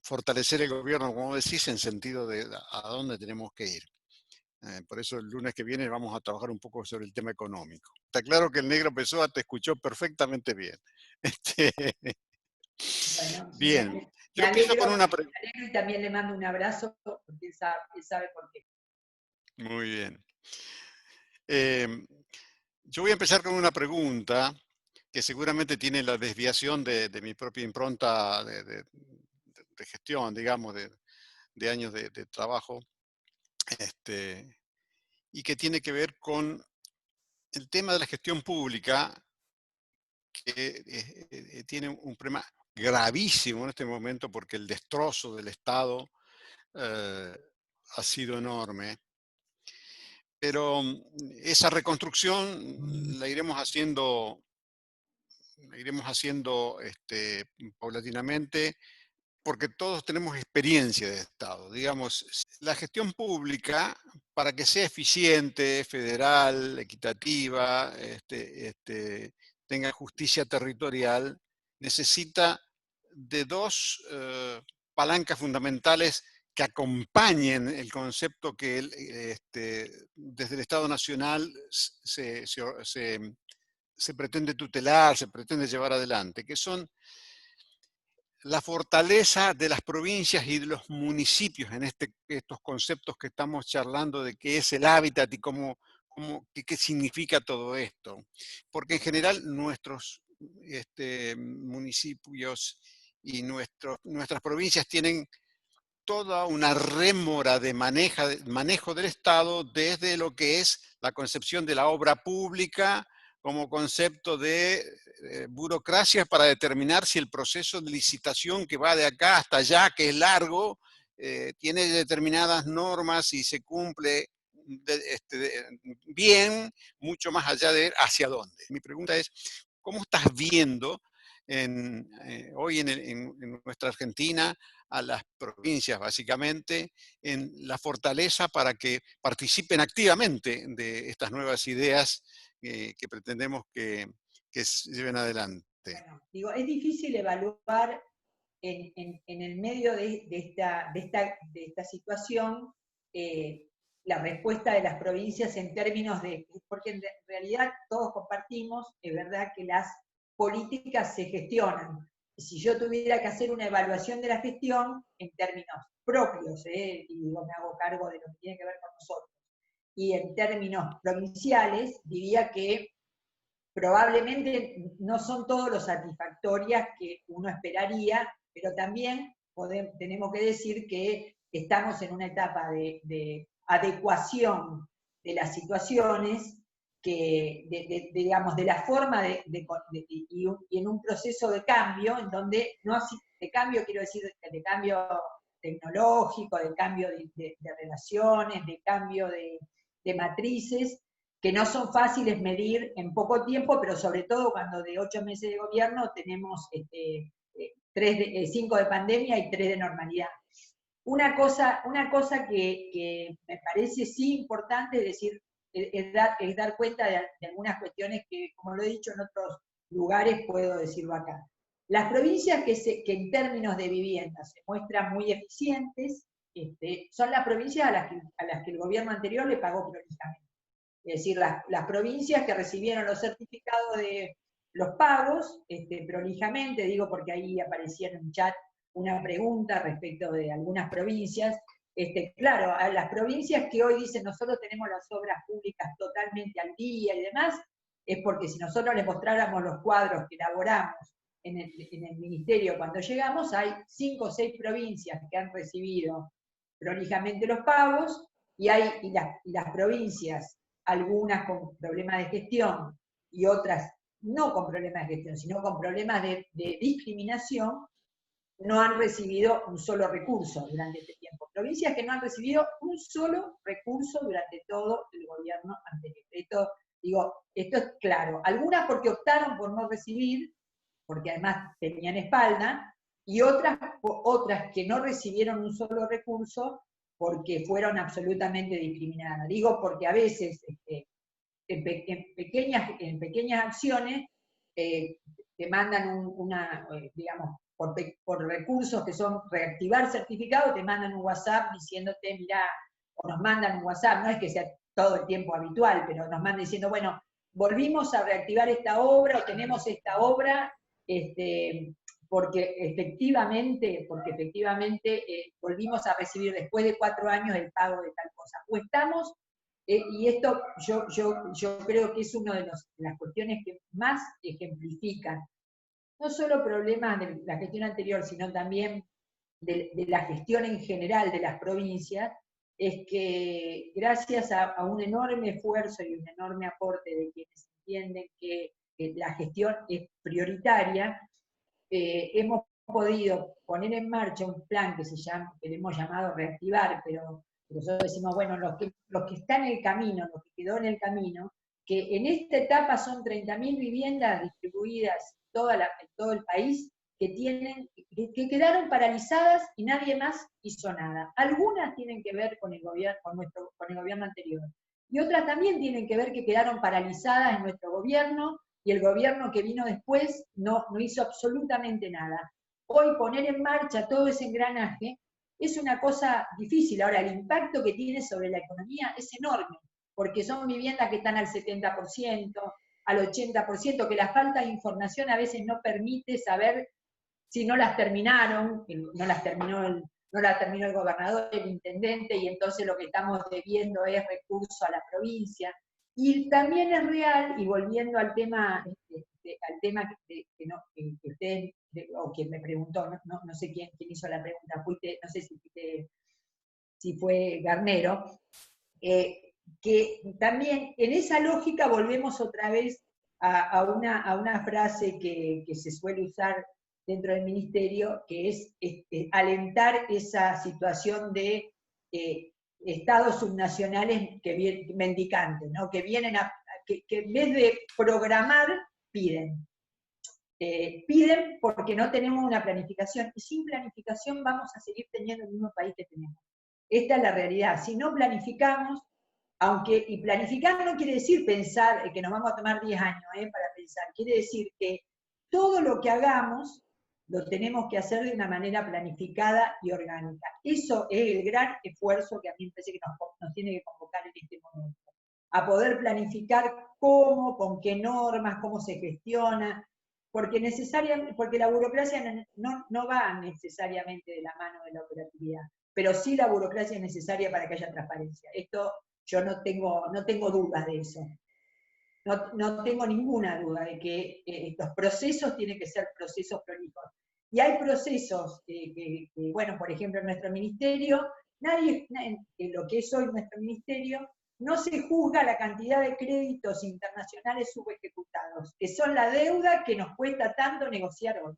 fortalecer el gobierno, como decís, en sentido de a dónde tenemos que ir? Por eso el lunes que viene vamos a trabajar un poco sobre el tema económico. Está claro que el negro Pessoa te escuchó perfectamente bien. Este, Bueno, bien, me yo empiezo con alegro, una pregunta. me alegro y también le mando un abrazo porque él sabe por qué. Muy bien. Em, yo voy a empezar con una pregunta que seguramente tiene la desviación de mi propia impronta de gestión, digamos, de años de trabajo, este, y que tiene que ver con el tema de la gestión pública, que tiene un problema gravísimo en este momento porque el destrozo del Estado eh, ha sido enorme. Pero esa reconstrucción la iremos haciendo paulatinamente porque todos tenemos experiencia de Estado. Digamos, la gestión pública, para que sea eficiente, federal, equitativa, tenga justicia territorial, necesita de dos palancas fundamentales que acompañen el concepto que desde el Estado Nacional se pretende tutelar, se pretende llevar adelante, que son la fortaleza de las provincias y de los municipios en estos conceptos que estamos charlando de qué es el hábitat y qué significa todo esto. Porque en general nuestros municipios y nuestras provincias tienen toda una rémora de manejo del Estado desde lo que es la concepción de la obra pública como concepto de burocracia para determinar si el proceso de licitación que va de acá hasta allá, que es largo, tiene determinadas normas y se cumple bien, mucho más allá de hacia dónde. Mi pregunta es, ¿cómo estás viendo hoy en nuestra Argentina a las provincias, básicamente, en la fortaleza para que participen activamente de estas nuevas ideas que pretendemos que se lleven adelante? Bueno, digo, es difícil evaluar en el medio de esta situación la respuesta de las provincias en términos de, porque en realidad todos compartimos, es verdad que las políticas se gestionan. Si yo tuviera que hacer una evaluación de la gestión en términos propios, y digo, me hago cargo de lo que tiene que ver con nosotros, y en términos provinciales, diría que probablemente no son todos los satisfactorias que uno esperaría, pero también tenemos que decir que estamos en una etapa de adecuación de las situaciones, digamos, de la forma y en un proceso de cambio, en donde, no de cambio quiero decir, de cambio tecnológico, de cambio de relaciones, de cambio de matrices, que no son fáciles medir en poco tiempo, pero sobre todo cuando de 8 meses de gobierno tenemos 5 de pandemia y 3 de normalidad. Una cosa que me parece sí importante es decir, es dar cuenta de algunas cuestiones que, como lo he dicho en otros lugares, puedo decirlo acá. Las provincias que en términos de vivienda se muestran muy eficientes, son las provincias a las que el gobierno anterior le pagó prolijamente. Es decir, las provincias que recibieron los certificados de los pagos, prolijamente, digo porque ahí aparecía en un chat una pregunta respecto de algunas provincias, Claro, a las provincias que hoy dicen nosotros tenemos las obras públicas totalmente al día y demás, es porque si nosotros les mostráramos los cuadros que elaboramos en el ministerio cuando llegamos, hay 5 o 6 provincias que han recibido prolijamente los pagos, y las provincias, algunas con problemas de gestión y otras no con problemas de gestión, sino con problemas de discriminación, no han recibido un solo recurso durante este tiempo. Provincias que no han recibido un solo recurso durante todo el gobierno anterior. Esto es claro. Algunas porque optaron por no recibir, porque además tenían espalda, y otras que no recibieron un solo recurso porque fueron absolutamente discriminadas. Digo porque a veces en pequeñas acciones te mandan digamos, por recursos que son reactivar certificado, te mandan un WhatsApp diciéndote, mirá, o nos mandan un WhatsApp, no es que sea todo el tiempo habitual, pero nos mandan diciendo, bueno, volvimos a reactivar esta obra, o tenemos esta obra, porque efectivamente volvimos a recibir después de 4 años el pago de tal cosa. O estamos, y esto yo creo que es una de las cuestiones que más ejemplifican no solo problemas de la gestión anterior, sino también de la gestión en general de las provincias, es que gracias a un enorme esfuerzo y un enorme aporte de quienes entienden que la gestión es prioritaria, hemos podido poner en marcha un plan que le hemos llamado reactivar, pero nosotros decimos, bueno, los que están en el camino, lo que quedó en el camino, que en esta etapa son 30.000 viviendas distribuidas en todo el país que quedaron paralizadas y nadie más hizo nada. Algunas tienen que ver con el gobierno anterior, y otras también tienen que ver que quedaron paralizadas en nuestro gobierno, y el gobierno que vino después no hizo absolutamente nada. Hoy poner en marcha todo ese engranaje es una cosa difícil. Ahora, el impacto que tiene sobre la economía es enorme, porque son viviendas que están al 70%, al 80%, que la falta de información a veces no permite saber si no las terminaron, no las terminó el gobernador, el intendente, y entonces lo que estamos debiendo es recurso a la provincia. Y también es real, y volviendo al tema, que usted, o quien me preguntó, no sé quién hizo la pregunta, no sé si fue Garnero, que también en esa lógica volvemos otra vez a una frase que se suele usar dentro del ministerio, que es alentar esa situación de estados subnacionales mendicantes, ¿no? Que vienen que en vez de programar, piden. Piden porque no tenemos una planificación, y sin planificación vamos a seguir teniendo el mismo país que tenemos. Esta es la realidad. Si no planificamos, y planificar no quiere decir pensar que nos vamos a tomar 10 años para pensar, quiere decir que todo lo que hagamos lo tenemos que hacer de una manera planificada y orgánica. Eso es el gran esfuerzo que a mí me parece que nos tiene que convocar en este momento. A poder planificar cómo, con qué normas, cómo se gestiona, porque la burocracia no va necesariamente de la mano de la operatividad, pero sí la burocracia es necesaria para que haya transparencia. Esto yo no tengo dudas de eso. No tengo ninguna duda de que estos procesos tienen que ser procesos prolijos. Y hay procesos bueno, por ejemplo, en nuestro ministerio, en lo que es hoy nuestro ministerio, no se juzga la cantidad de créditos internacionales subejecutados, que son la deuda que nos cuesta tanto negociar hoy.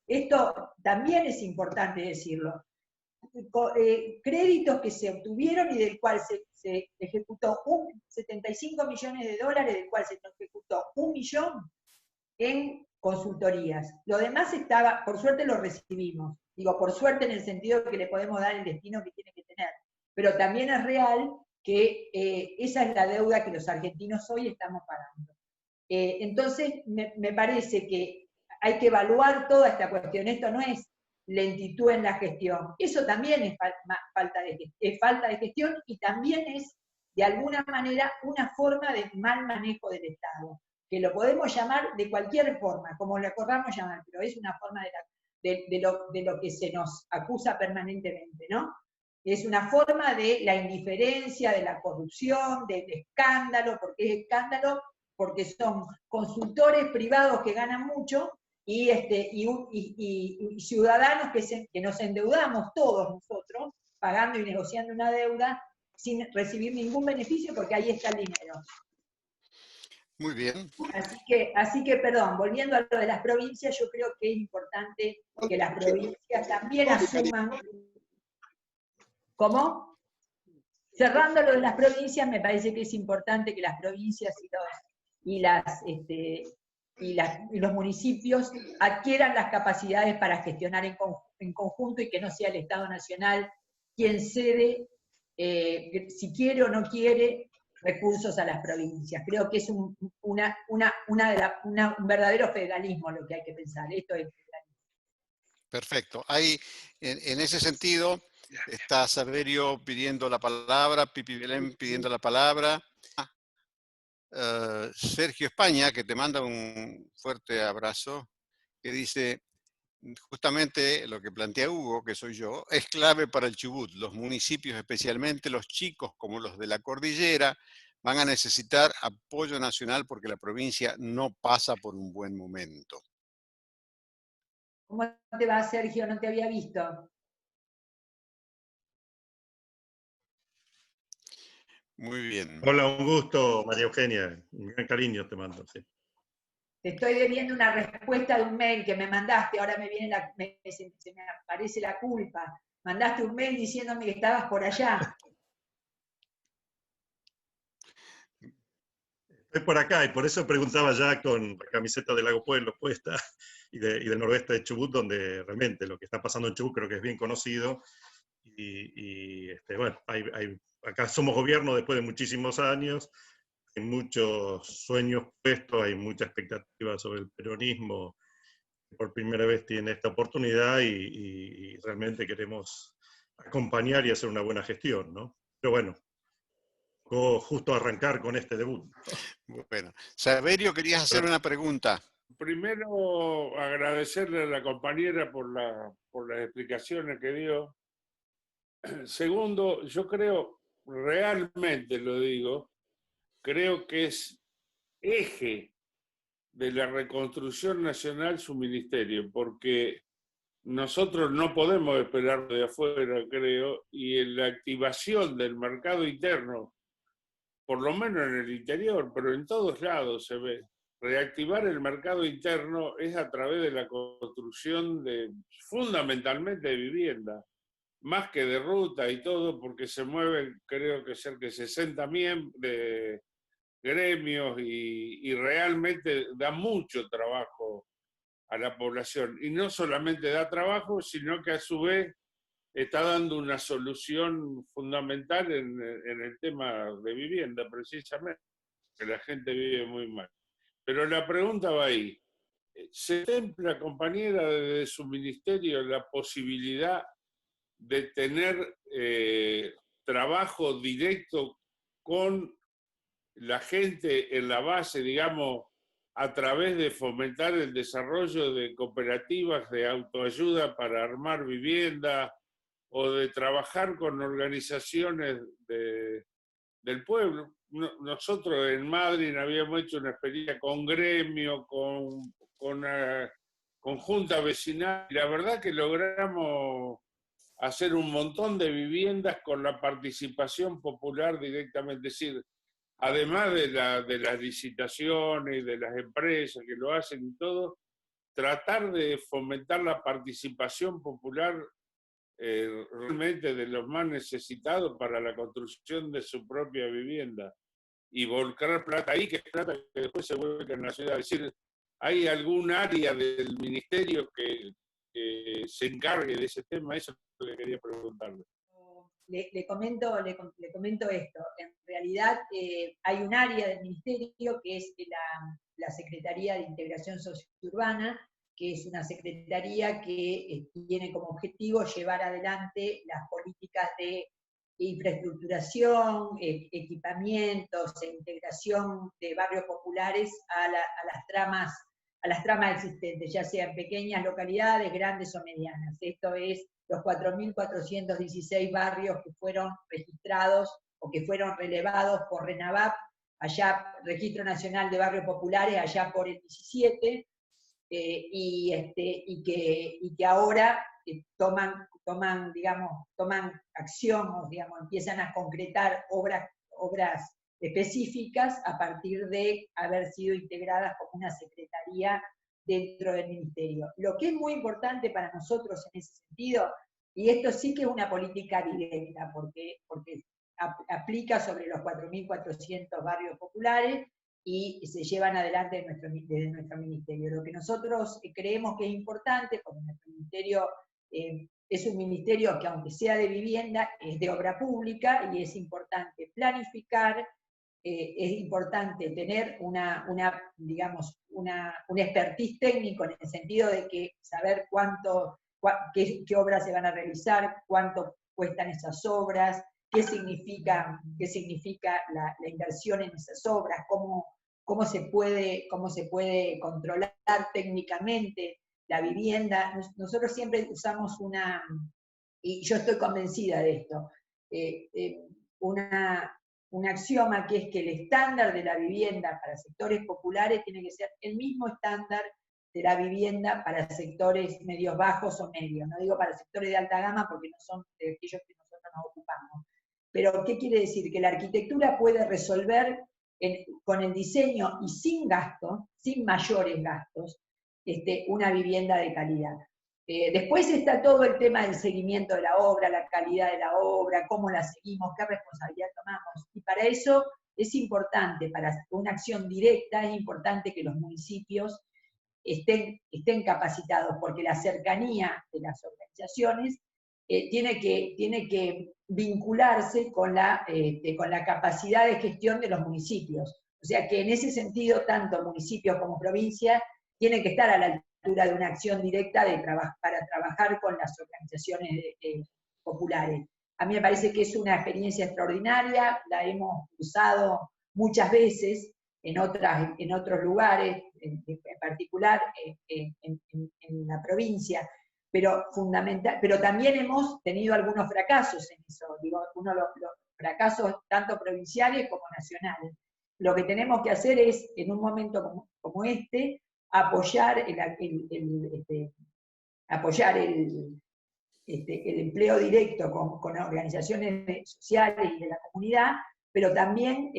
Esto también es importante decirlo. Créditos que se obtuvieron y del cual se ejecutó 75 millones de dólares, del cual se ejecutó 1 millón en consultorías. Lo demás por suerte lo recibimos. Digo, por suerte en el sentido que le podemos dar el destino que tiene que tener. Pero también es real que esa es la deuda que los argentinos hoy estamos pagando. Entonces, me parece que hay que evaluar toda esta cuestión. Esto no es lentitud en la gestión. Eso también es falta de gestión, y también es, de alguna manera, una forma de mal manejo del Estado, que lo podemos llamar de cualquier forma, como lo queramos llamar, pero es una forma de lo que se nos acusa permanentemente, ¿no? Es una forma de la indiferencia, de la corrupción, del escándalo, porque es escándalo, porque son consultores privados que ganan mucho y ciudadanos que nos endeudamos todos nosotros, pagando y negociando una deuda sin recibir ningún beneficio porque ahí está el dinero. Muy bien. Así que, perdón, volviendo a lo de las provincias, yo creo que es importante que las provincias también asuman. ¿Cómo? Cerrando lo de las provincias, me parece que es importante que las provincias y los municipios adquieran las capacidades para gestionar en conjunto y que no sea el Estado Nacional quien cede, si quiere o no quiere, recursos a las provincias. Creo que es un verdadero federalismo lo que hay que pensar. Esto es federalismo. Perfecto. Hay, en ese sentido, está Saverio pidiendo la palabra, Pipi Belén pidiendo la palabra. Sergio España, que te manda un fuerte abrazo, que dice, justamente lo que plantea Hugo, que soy yo, es clave para el Chubut. Los municipios, especialmente los chicos como los de la cordillera, van a necesitar apoyo nacional porque la provincia no pasa por un buen momento. ¿Cómo te va, Sergio? No te había visto. Muy bien. Hola, un gusto, María Eugenia. Un gran cariño te mando. Sí. Te estoy debiendo una respuesta de un mail que me mandaste, ahora se me aparece la culpa. Mandaste un mail diciéndome que estabas por allá. Estoy por acá y por eso preguntaba ya con la camiseta del Lago Pueblo puesta y del noroeste de Chubut, donde realmente lo que está pasando en Chubut creo que es bien conocido. Bueno, acá somos gobierno después de muchísimos años, hay muchos sueños puestos, hay mucha expectativa sobre el peronismo, que por primera vez tiene esta oportunidad y realmente queremos acompañar y hacer una buena gestión, ¿no? Pero bueno, justo arrancar con este debut. Bueno, Saverio, querías hacer una pregunta. Primero, agradecerle a la compañera por las explicaciones que dio. Segundo, yo creo, realmente lo digo, creo que es eje de la reconstrucción nacional su ministerio, porque nosotros no podemos esperar de afuera, creo, y en la activación del mercado interno, por lo menos en el interior, pero en todos lados se ve. Reactivar el mercado interno es a través de la construcción fundamentalmente de vivienda, más que de ruta y todo, porque se mueven, creo que cerca de 60 de gremios y realmente da mucho trabajo a la población. Y no solamente da trabajo, sino que a su vez está dando una solución fundamental en el tema de vivienda, precisamente, que la gente vive muy mal. Pero la pregunta va ahí. ¿Se contempla, compañera, desde su ministerio la posibilidad de tener trabajo directo con la gente en la base, digamos, a través de fomentar el desarrollo de cooperativas de autoayuda para armar vivienda o de trabajar con organizaciones del pueblo? Nosotros en Madrid habíamos hecho una experiencia con gremio, con junta vecinal, y la verdad que logramos hacer un montón de viviendas con la participación popular directamente, es decir, además de las licitaciones, de las empresas que lo hacen y todo, tratar de fomentar la participación popular realmente de los más necesitados para la construcción de su propia vivienda y volcar plata ahí, que es plata que después se vuelve en la ciudad. Es decir, ¿hay algún área del ministerio que se encargue de ese tema? Eso es lo que quería preguntarle. Le comento esto. En realidad hay un área del ministerio que es la Secretaría de Integración Sociourbana, que es una secretaría que tiene como objetivo llevar adelante las políticas de infraestructuración, equipamientos e integración de barrios populares a a las tramas existentes, ya sean pequeñas localidades, grandes o medianas. Esto es los 4.416 barrios que fueron registrados o que fueron relevados por RENAVAP, allá, Registro Nacional de Barrios Populares, allá por el 17, y que ahora toman acción, o, digamos, empiezan a concretar obras específicas a partir de haber sido integradas como una secretaría dentro del ministerio. Lo que es muy importante para nosotros en ese sentido, y esto sí que es una política directa, porque aplica sobre los 4.400 barrios populares y se llevan adelante desde nuestro ministerio. Lo que nosotros creemos que es importante, porque nuestro ministerio es un ministerio que, aunque sea de vivienda, es de obra pública, y es importante planificar, es importante tener una expertise técnico, en el sentido de que saber qué obras se van a realizar, cuánto cuestan esas obras, qué significa la inversión en esas obras, cómo se puede controlar técnicamente la vivienda. Nosotros siempre usamos y yo estoy convencida de esto, un axioma, que es que el estándar de la vivienda para sectores populares tiene que ser el mismo estándar de la vivienda para sectores medios bajos o medios. No digo para sectores de alta gama, porque no son de aquellos que nosotros nos ocupamos. Pero, ¿qué quiere decir? Que la arquitectura puede resolver con el diseño y sin gasto, sin mayores gastos, una vivienda de calidad. Después está todo el tema del seguimiento de la obra, la calidad de la obra, cómo la seguimos, qué responsabilidad tomamos. Y para eso es importante, para una acción directa, es importante que los municipios estén capacitados, porque la cercanía de las organizaciones tiene que vincularse con la capacidad de gestión de los municipios. O sea que en ese sentido, tanto municipios como provincias tienen que estar a la altura de una acción directa para trabajar con las organizaciones populares. A mí me parece que es una experiencia extraordinaria, la hemos usado muchas veces en otros lugares, en particular en la provincia, pero también hemos tenido algunos fracasos en eso, los fracasos tanto provinciales como nacionales. Lo que tenemos que hacer es, en un momento como este, apoyar el empleo directo con organizaciones sociales y de la comunidad, pero también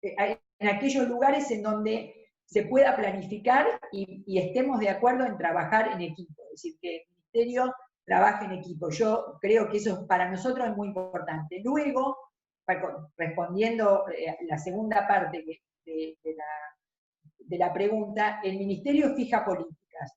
en aquellos lugares en donde se pueda planificar y estemos de acuerdo en trabajar en equipo, es decir, que el ministerio trabaje en equipo. Yo creo que eso para nosotros es muy importante. Luego, respondiendo la segunda parte de la pregunta, el ministerio fija políticas.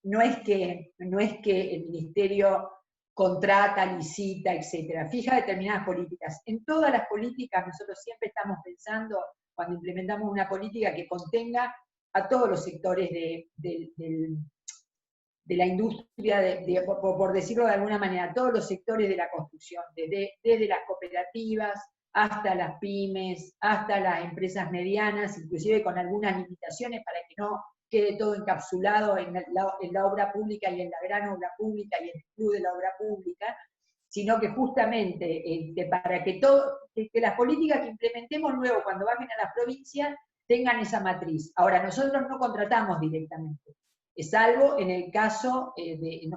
No es que el ministerio contrata, licita, etc. Fija determinadas políticas. En todas las políticas nosotros siempre estamos pensando, cuando implementamos una política, que contenga a todos los sectores de la industria, por decirlo de alguna manera, todos los sectores de la construcción, desde las cooperativas hasta las pymes, hasta las empresas medianas, inclusive con algunas limitaciones para que no quede todo encapsulado en la obra pública y en la gran obra pública y en el club de la obra pública, sino que justamente para que las políticas que implementemos luego cuando vayan a las provincias tengan esa matriz. Ahora, nosotros no contratamos directamente, salvo en el caso,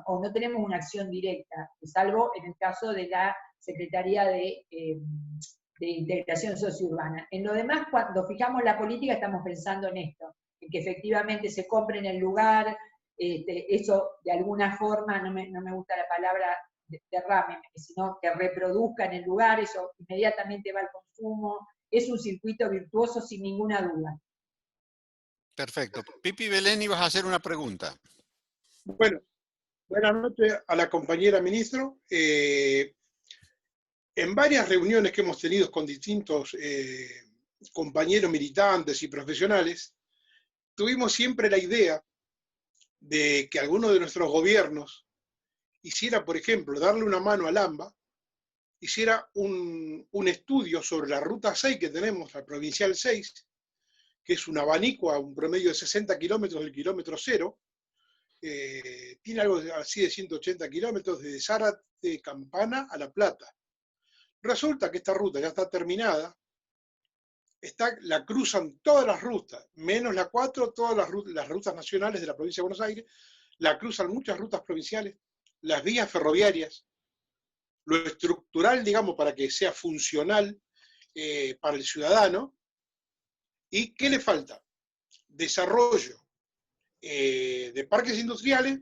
o no tenemos una acción directa, salvo en el caso de la Secretaría de Integración Sociourbana. En lo demás, cuando fijamos la política, estamos pensando en esto, en que efectivamente se compre en el lugar, eso de alguna forma, no me gusta la palabra derrame, sino que reproduzca en el lugar, eso inmediatamente va al consumo, es un circuito virtuoso sin ninguna duda. Perfecto. Pipi Belén, ibas a hacer una pregunta. Bueno, buenas noches a la compañera ministro. En varias reuniones que hemos tenido con distintos compañeros militantes y profesionales, tuvimos siempre la idea de que alguno de nuestros gobiernos hiciera, por ejemplo, darle una mano al AMBA, hiciera un estudio sobre la Ruta 6 que tenemos, la Provincial 6, que es un abanico a un promedio de 60 kilómetros del kilómetro cero, tiene algo así de 180 kilómetros desde Zárate, Campana a La Plata. Resulta que esta ruta ya está terminada, la cruzan todas las rutas, menos la 4, todas las rutas nacionales de la provincia de Buenos Aires, la cruzan muchas rutas provinciales, las vías ferroviarias, lo estructural, digamos, para que sea funcional para el ciudadano. ¿Y qué le falta? Desarrollo de parques industriales,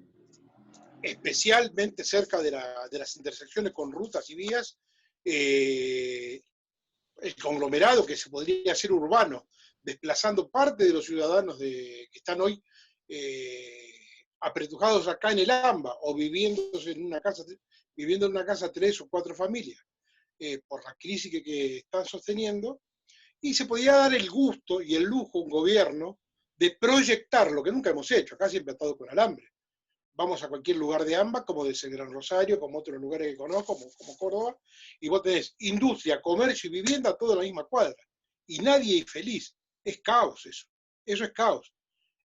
especialmente cerca de las intersecciones con rutas y vías, el conglomerado que se podría hacer urbano, desplazando parte de los ciudadanos que están hoy apretujados acá en el AMBA o viviendo en una casa 3 o 4 familias por la crisis que están sosteniendo, y se podía dar el gusto y el lujo a un gobierno de proyectar lo que nunca hemos hecho. Acá siempre ha estado con alambre. Vamos a cualquier lugar de AMBA, como de Gran Rosario, como otros lugares que conozco, como Córdoba, y vos tenés industria, comercio y vivienda todo en la misma cuadra. Y nadie es feliz. Es caos eso. Eso es caos.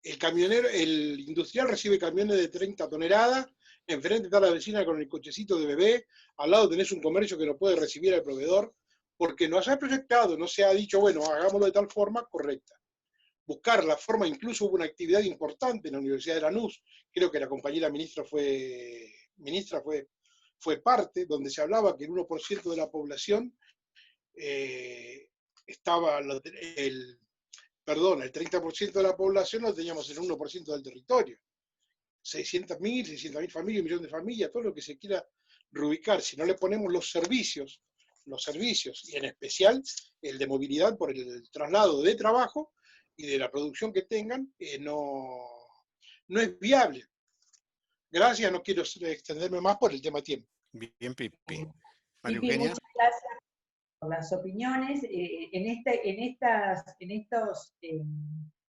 El industrial recibe camiones de 30 toneladas, enfrente está la vecina con el cochecito de bebé, al lado tenés un comercio que no puede recibir al proveedor, porque no se ha proyectado, no se ha dicho, bueno, hagámoslo de tal forma correcta. Buscar la forma, incluso hubo una actividad importante en la Universidad de Lanús, creo que la compañera ministra fue parte, donde se hablaba que el 1% de la población estaba, el 30% de la población lo teníamos en el 1% del territorio. 600.000 familias, 1 millón de familias, todo lo que se quiera reubicar. Si no le ponemos los servicios, y en especial el de movilidad por el traslado de trabajo y de la producción que tengan, no es viable. Gracias, no quiero extenderme más por el tema tiempo. Bien, Pipi. María Pipi, Eugenia. muchas gracias por las opiniones.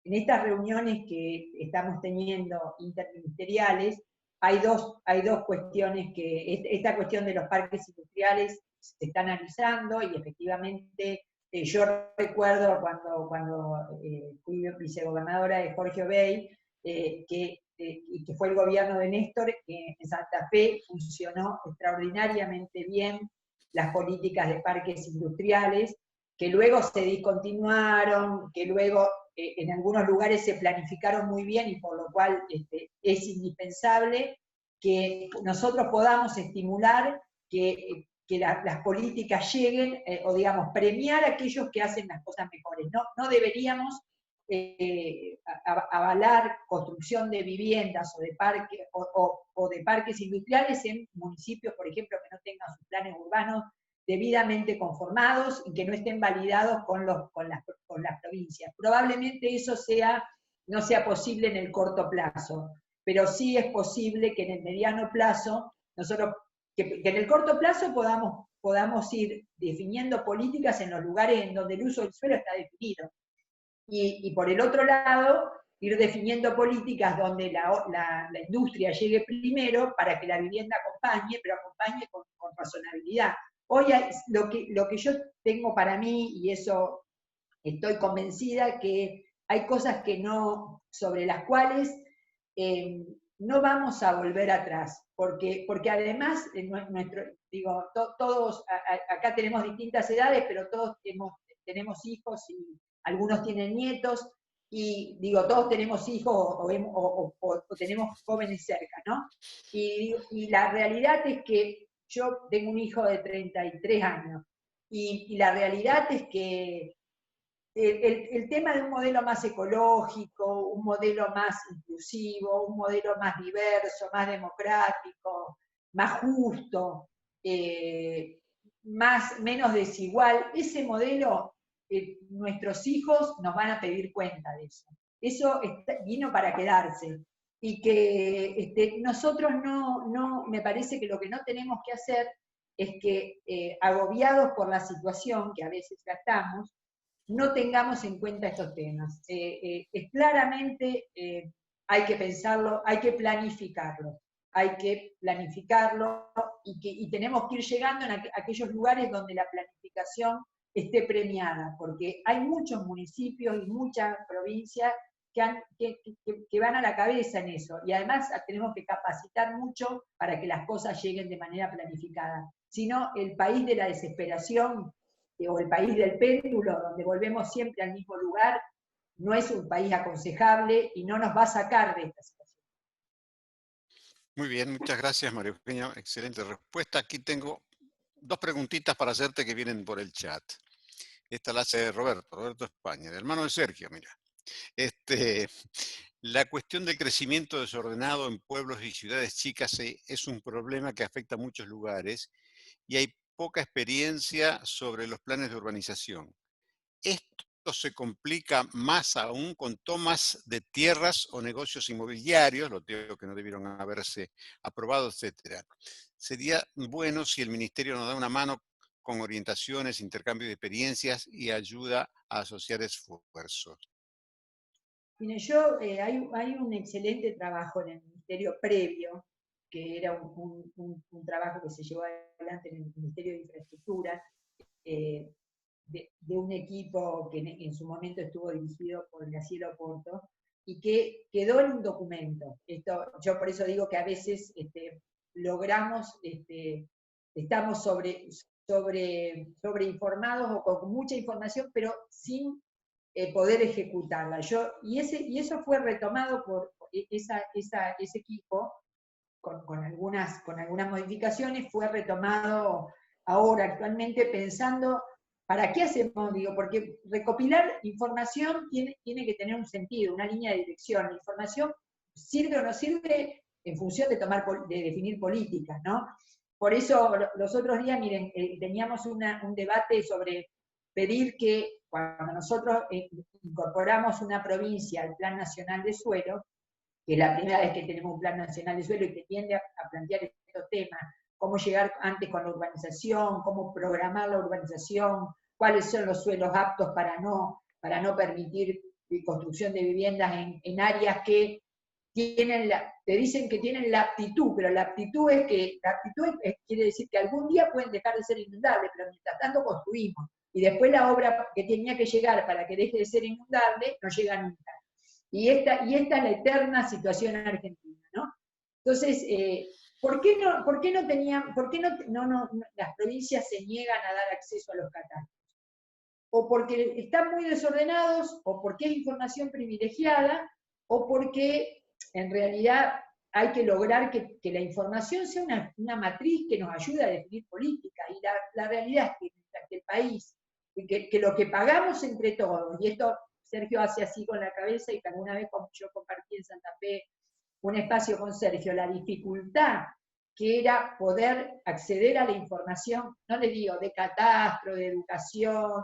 En estas reuniones que estamos teniendo interministeriales, hay dos cuestiones esta cuestión de los parques industriales se está analizando, y efectivamente yo recuerdo cuando fui vicegobernadora de Jorge Obey, que fue el gobierno de Néstor, que en Santa Fe funcionó extraordinariamente bien las políticas de parques industriales, que luego se discontinuaron, que luego en algunos lugares se planificaron muy bien, y por lo cual es indispensable que nosotros podamos estimular que las políticas lleguen, o digamos, premiar a aquellos que hacen las cosas mejores. No deberíamos avalar construcción de viviendas o de parques industriales en municipios, por ejemplo, que no tengan sus planes urbanos debidamente conformados y que no estén validados con las provincias. Probablemente eso no sea posible en el corto plazo, pero sí es posible que en el mediano plazo, que en el corto plazo podamos ir definiendo políticas en los lugares en donde el uso del suelo está definido. Y por el otro lado, ir definiendo políticas donde la industria llegue primero para que la vivienda acompañe, pero acompañe con razonabilidad. Hoy lo que yo tengo para mí, y eso estoy convencida, que hay cosas sobre las cuales no vamos a volver atrás, porque además, todos acá tenemos distintas edades, pero todos tenemos hijos y algunos tienen nietos, y todos tenemos hijos o tenemos jóvenes cerca, ¿no? Y la realidad es que yo tengo un hijo de 33 años, y la realidad es que el tema de un modelo más ecológico, un modelo más inclusivo, un modelo más diverso, más democrático, más justo, menos desigual, ese modelo, nuestros hijos nos van a pedir cuenta de eso. Eso vino para quedarse. Y que nosotros me parece que lo que no tenemos que hacer es que, agobiados por la situación, que a veces ya estamos, no tengamos en cuenta estos temas. Claramente hay que pensarlo, hay que planificarlo, y tenemos que ir llegando en aquellos lugares donde la planificación esté premiada, porque hay muchos municipios y muchas provincias que van a la cabeza en eso, y además tenemos que capacitar mucho para que las cosas lleguen de manera planificada. Si no, el país de la desesperación o el país del péndulo, donde volvemos siempre al mismo lugar, no es un país aconsejable y no nos va a sacar de esta situación. Muy bien, muchas gracias, María Eugenia. Excelente respuesta. Aquí tengo dos preguntitas para hacerte que vienen por el chat. Esta la hace Roberto España, el hermano de Sergio, mira. La cuestión del crecimiento desordenado en pueblos y ciudades chicas es un problema que afecta a muchos lugares y hay poca experiencia sobre los planes de urbanización. Esto se complica más aún con tomas de tierras o negocios inmobiliarios, lo digo que no debieron haberse aprobado, etc. Sería bueno si el Ministerio nos da una mano con orientaciones, intercambio de experiencias y ayuda a asociar esfuerzos. Mire, hay un excelente trabajo en el Ministerio previo, que era un trabajo que se llevó adelante en el Ministerio de Infraestructura, de un equipo que en su momento estuvo dirigido por Graciela Porto, y que quedó en un documento. Yo por eso digo que a veces logramos, estamos sobreinformados o con mucha información, pero sin poder ejecutarla. Y eso fue retomado por ese equipo, con algunas modificaciones, fue retomado ahora, actualmente, pensando, ¿para qué hacemos? Digo, porque recopilar información tiene que tener un sentido, una línea de dirección. La información sirve o no sirve en función de definir políticas, ¿no? Por eso los otros días, miren, teníamos un debate sobre pedir que cuando nosotros incorporamos una provincia al Plan Nacional de Suelo, que es la primera vez que tenemos un Plan Nacional de Suelo y que tiende a plantear estos temas, cómo llegar antes con la urbanización, cómo programar la urbanización, cuáles son los suelos aptos para no permitir construcción de viviendas en áreas que te dicen que tienen la aptitud, pero la aptitud quiere decir que algún día pueden dejar de ser inundables, pero mientras tanto construimos. Y después la obra que tenía que llegar para que deje de ser inundable no llega nunca. Y esta es la eterna situación argentina, ¿no? Entonces, ¿por qué las provincias se niegan a dar acceso a los catastros? O porque están muy desordenados, o porque es información privilegiada, o porque en realidad hay que lograr que la información sea una matriz que nos ayude a definir política. Y la realidad es que el país, que lo que pagamos entre todos, y esto Sergio hace así con la cabeza, y que alguna vez yo compartí en Santa Fe un espacio con Sergio, la dificultad que era poder acceder a la información, no le digo de catastro, de educación,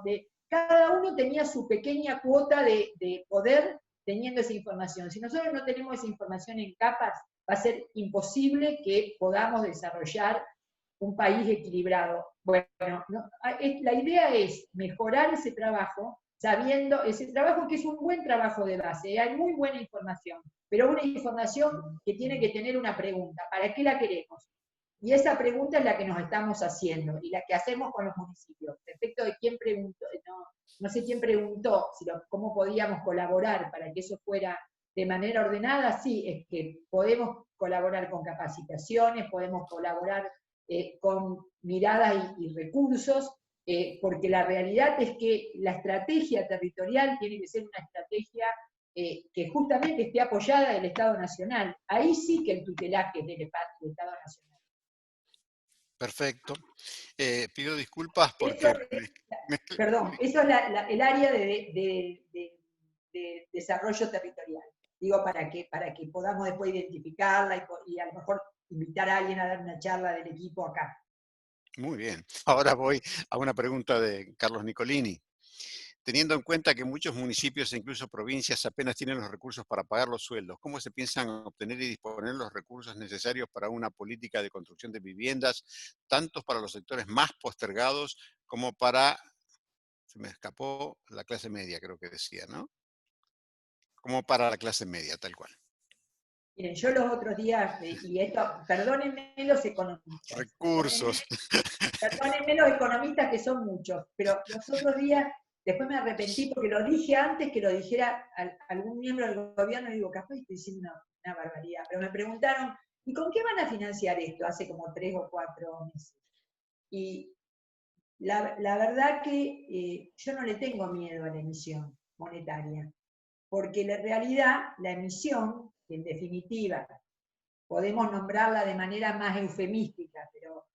cada uno tenía su pequeña cuota de poder teniendo esa información. Si nosotros no tenemos esa información en capas, va a ser imposible que podamos desarrollar un país equilibrado. Bueno, la idea es mejorar ese trabajo, sabiendo ese trabajo que es un buen trabajo de base, hay muy buena información, pero una información que tiene que tener una pregunta: ¿para qué la queremos? Y esa pregunta es la que nos estamos haciendo y la que hacemos con los municipios. Respecto de quién preguntó, no sé quién preguntó, cómo podíamos colaborar para que eso fuera de manera ordenada. Sí, es que podemos colaborar con capacitaciones, podemos colaborar con miradas y recursos, porque la realidad es que la estrategia territorial tiene que ser una estrategia que justamente esté apoyada del Estado Nacional. Ahí sí que el tutelaje es del Estado Nacional. Perfecto. Pido disculpas porque... Perdón, eso es el área de desarrollo territorial. Digo, para que podamos después identificarla y a lo mejor invitar a alguien a dar una charla del equipo acá. Muy bien. Ahora voy a una pregunta de Carlos Nicolini. Teniendo en cuenta que muchos municipios e incluso provincias apenas tienen los recursos para pagar los sueldos, ¿cómo se piensan obtener y disponer los recursos necesarios para una política de construcción de viviendas, tanto para los sectores más postergados como para, se me escapó, la clase media, creo que decía, ¿no? Como para la clase media, tal cual. Miren, yo los otros días, y esto, perdónenme los economistas. Recursos. Perdónenme los economistas que son muchos, pero los otros días, después me arrepentí porque lo dije antes que lo dijera algún miembro del gobierno, y digo, capaz estoy diciendo una barbaridad, pero me preguntaron, ¿y con qué van a financiar esto? Hace como 3 o 4 meses. Y la verdad que yo no le tengo miedo a la emisión monetaria, porque en realidad la emisión, que en definitiva podemos nombrarla de manera más eufemística, pero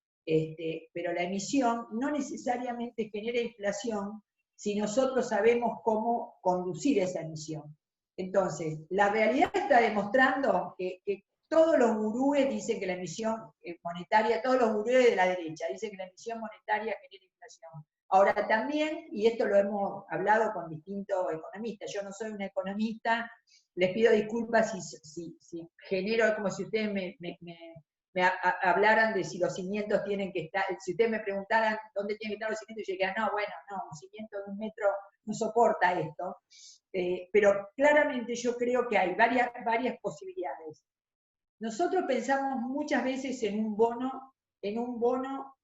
la emisión no necesariamente genera inflación si nosotros sabemos cómo conducir esa emisión. Entonces, la realidad está demostrando que todos los gurúes dicen que la emisión monetaria, todos los gurúes de la derecha dicen que la emisión monetaria genera inflación. Ahora también, y esto lo hemos hablado con distintos economistas, yo no soy una economista, les pido disculpas si genero, como si ustedes me hablaran de si los cimientos tienen que estar, si ustedes me preguntaran dónde tienen que estar los cimientos, yo diría, no, bueno, no, un cimiento de 1 metro no soporta esto. Pero claramente yo creo que hay varias posibilidades. Nosotros pensamos muchas veces en un bono o en un bono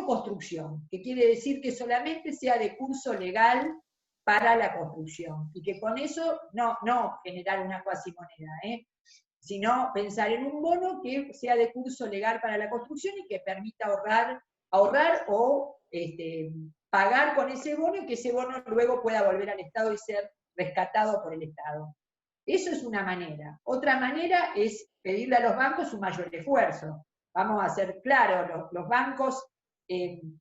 construcción, que quiere decir que solamente sea de curso legal para la construcción, y que con eso no generar una cuasimoneda, sino pensar en un bono que sea de curso legal para la construcción y que permita ahorrar o pagar con ese bono, y que ese bono luego pueda volver al Estado y ser rescatado por el Estado. Eso es una manera. Otra manera es pedirle a los bancos un mayor esfuerzo. Vamos a ser claros, los bancos, el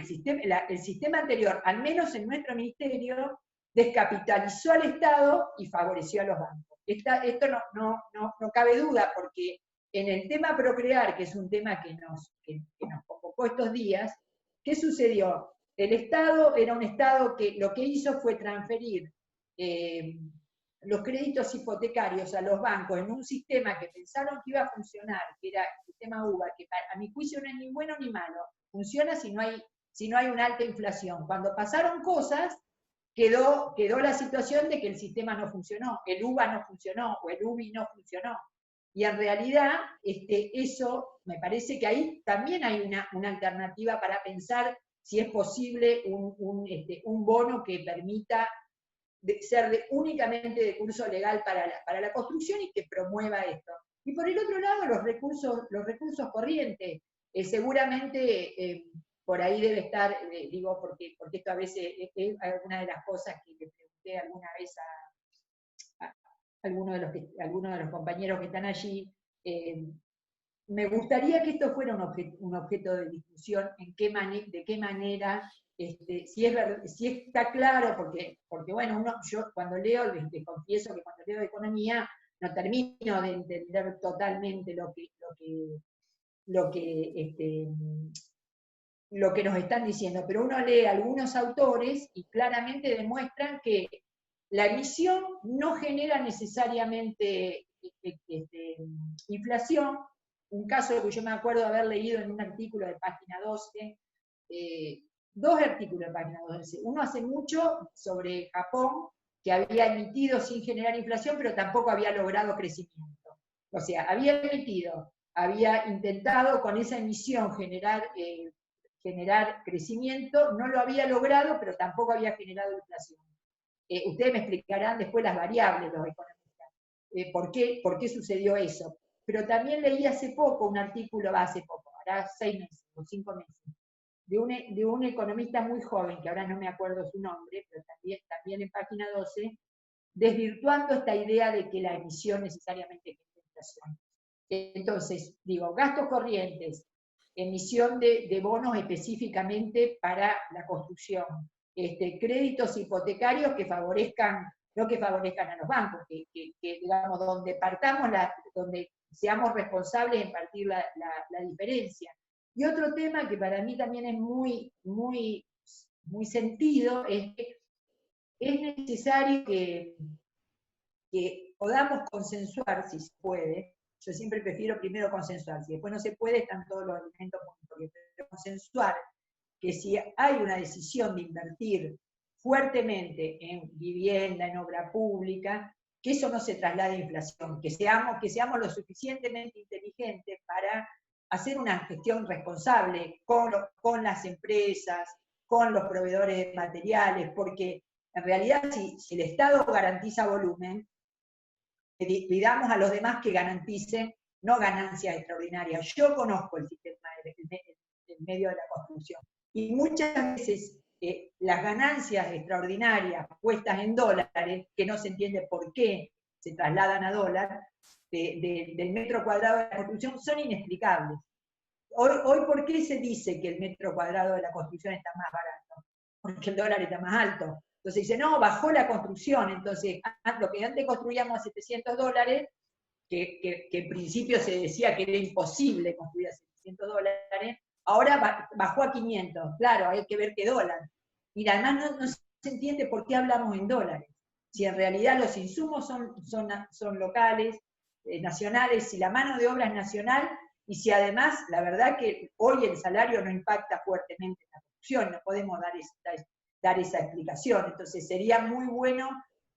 sistema anterior, al menos en nuestro ministerio, descapitalizó al Estado y favoreció a los bancos. Esto no cabe duda, porque en el tema Procrear, que es un tema que nos convocó estos días, ¿qué sucedió? El Estado era un Estado que lo que hizo fue transferir los créditos hipotecarios a los bancos en un sistema que pensaron que iba a funcionar, que era el sistema UVA, que a mi juicio no es ni bueno ni malo, funciona si no hay una alta inflación. Cuando pasaron cosas, quedó la situación de que el sistema no funcionó, el UVA no funcionó, o el UBI no funcionó. Y en realidad, eso, me parece que ahí también hay una alternativa para pensar si es posible un bono que permita ser únicamente de curso legal para la construcción y que promueva esto. Y por el otro lado, los recursos corrientes. Seguramente por ahí debe estar, digo, porque esto a veces es alguna de las cosas que le pregunté alguna vez a algunos de los compañeros que están allí. Me gustaría que esto fuera un objeto de discusión, de qué manera, si está claro, porque bueno, yo cuando leo, les confieso que cuando leo de economía, no termino de entender totalmente lo que nos están diciendo, pero uno lee algunos autores y claramente demuestran que la emisión no genera necesariamente inflación. Un caso que yo me acuerdo de haber leído en un artículo de página 12, 2 artículos de página 12, uno hace mucho sobre Japón, que había emitido sin generar inflación, pero tampoco había logrado crecimiento. O sea, había intentado con esa emisión generar crecimiento, no lo había logrado, pero tampoco había generado inflación. Ustedes me explicarán después las variables, los economistas, por qué sucedió eso. Pero también leí hace poco un artículo, hará 6 meses o 5 meses, de un economista muy joven, que ahora no me acuerdo su nombre, pero también en página 12, desvirtuando esta idea de que la emisión necesariamente genera inflación. Entonces, digo, gastos corrientes, emisión de bonos específicamente para la construcción, créditos hipotecarios que favorezcan, no que favorezcan a los bancos, que digamos, donde donde seamos responsables en partir la diferencia. Y otro tema que para mí también es muy, muy, muy sentido, es que es necesario que podamos consensuar, si se puede. Yo siempre prefiero primero consensuar, si después no se puede, están todos los elementos, pero consensuar que si hay una decisión de invertir fuertemente en vivienda, en obra pública, que eso no se traslade a inflación, que seamos lo suficientemente inteligentes para hacer una gestión responsable con las empresas, con los proveedores de materiales, porque en realidad si el Estado garantiza volumen, pidamos a los demás que garanticen no ganancias extraordinarias. Yo conozco el sistema del medio de la construcción, y muchas veces las ganancias extraordinarias puestas en dólares, que no se entiende por qué se trasladan a dólar, del metro cuadrado de la construcción, son inexplicables. Hoy, ¿por qué se dice que el metro cuadrado de la construcción está más barato? Porque el dólar está más alto. Entonces dice, no, bajó la construcción. Entonces, lo que antes construíamos a $700, que en principio se decía que era imposible construir a $700, ahora bajó a 500. Claro, hay que ver qué dólar. Y además no se entiende por qué hablamos en dólares. Si en realidad los insumos son locales, nacionales, si la mano de obra es nacional, y si además, la verdad que hoy el salario no impacta fuertemente en la producción, no podemos dar esa explicación. Entonces sería muy bueno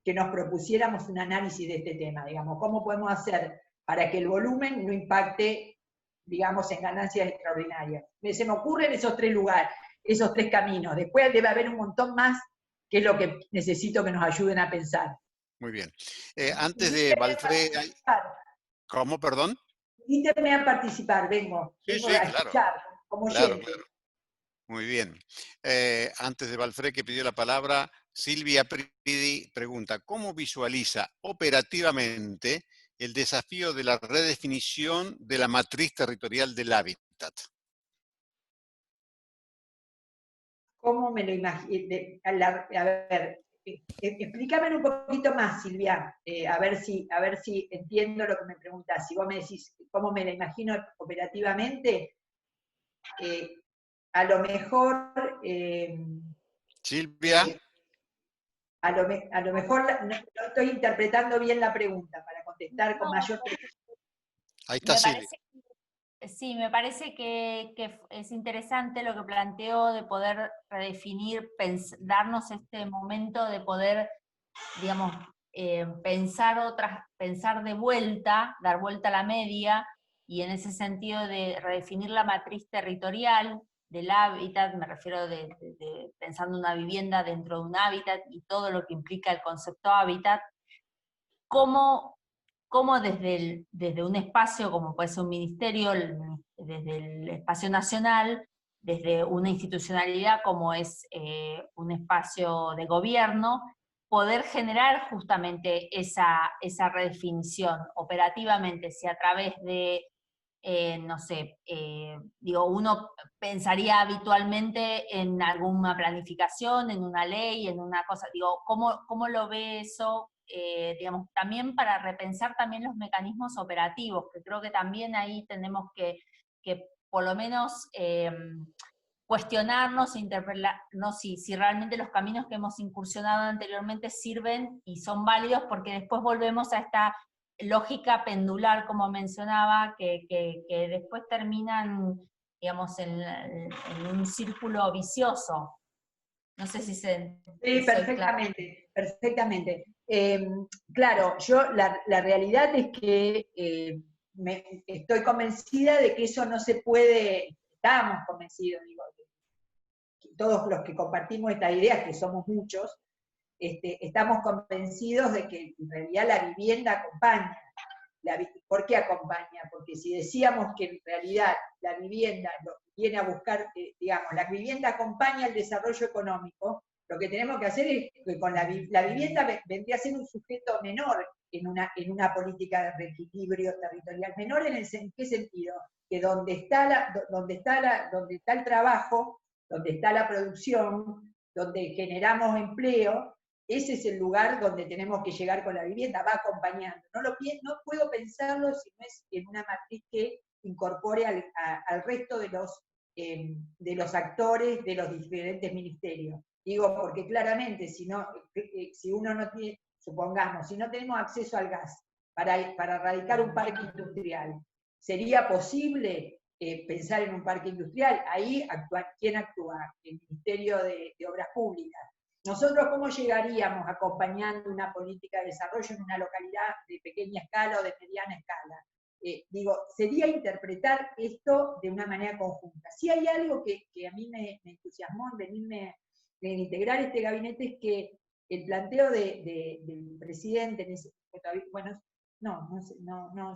que nos propusiéramos un análisis de este tema, digamos, cómo podemos hacer para que el volumen no impacte, digamos, en ganancias extraordinarias. Se me ocurren esos 3 lugares, esos 3 caminos. Después debe haber un montón más, que es lo que necesito que nos ayuden a pensar. Muy bien. Antes de Valfré, ¿cómo, perdón? Invíteme a participar, vengo Sí, a escuchar, claro. como Claro, oyente. claro. Muy bien. Antes de Valfré, que pidió la palabra, Silvia Pridi pregunta, ¿cómo visualiza operativamente el desafío de la redefinición de la matriz territorial del hábitat? ¿Cómo me lo imagino? A ver, explícame un poquito más, Silvia, a ver si entiendo lo que me preguntás. Si vos me decís cómo me la imagino operativamente, a lo mejor... Silvia. A lo mejor no estoy interpretando bien la pregunta para contestar con mayor precisión. Ahí está Silvia. Sí, me parece que es interesante lo que planteó de poder redefinir, darnos este momento de poder, digamos, pensar de vuelta, dar vuelta a la media, y en ese sentido de redefinir la matriz territorial del hábitat, me refiero de pensando una vivienda dentro de un hábitat y todo lo que implica el concepto hábitat, cómo desde un espacio como puede ser un ministerio, desde el espacio nacional, desde una institucionalidad como es un espacio de gobierno, poder generar justamente esa redefinición operativamente, si a través de, no sé, uno pensaría habitualmente en alguna planificación, en una ley, en una cosa, ¿cómo lo ve eso? Digamos, también para repensar también los mecanismos operativos, que creo que también ahí tenemos que por lo menos cuestionarnos e interpelarnos si realmente los caminos que hemos incursionado anteriormente sirven y son válidos, porque después volvemos a esta lógica pendular, como mencionaba, que después terminan, digamos, en un círculo vicioso. No sé si se... Sí, perfectamente, perfectamente. Claro, yo la realidad es que estoy convencida de que eso no se puede, estamos convencidos, todos los que compartimos esta idea, que somos muchos, estamos convencidos de que en realidad la vivienda acompaña. ¿Por qué acompaña? Porque si decíamos que en realidad la vivienda viene a buscar, la vivienda acompaña el desarrollo económico, lo que tenemos que hacer es que con la vivienda vendría a ser un sujeto menor en una política de reequilibrio territorial. Menor ¿en qué sentido? Que donde está el trabajo, donde está la producción, donde generamos empleo, ese es el lugar donde tenemos que llegar con la vivienda, va acompañando. No puedo pensarlo si no es en una matriz que incorpore al resto de los actores de los diferentes ministerios. Digo, porque claramente si uno no tiene, supongamos, si no tenemos acceso al gas para erradicar un parque industrial, ¿sería posible pensar en un parque industrial? Ahí, ¿quién actúa? El Ministerio de Obras Públicas. nosotros cómo llegaríamos acompañando una política de desarrollo en una localidad de pequeña escala o de mediana escala. Digo, sería interpretar esto de una manera conjunta. Si hay algo que a mí me entusiasmó en venirme, en integrar este gabinete, es que el planteo del presidente, bueno,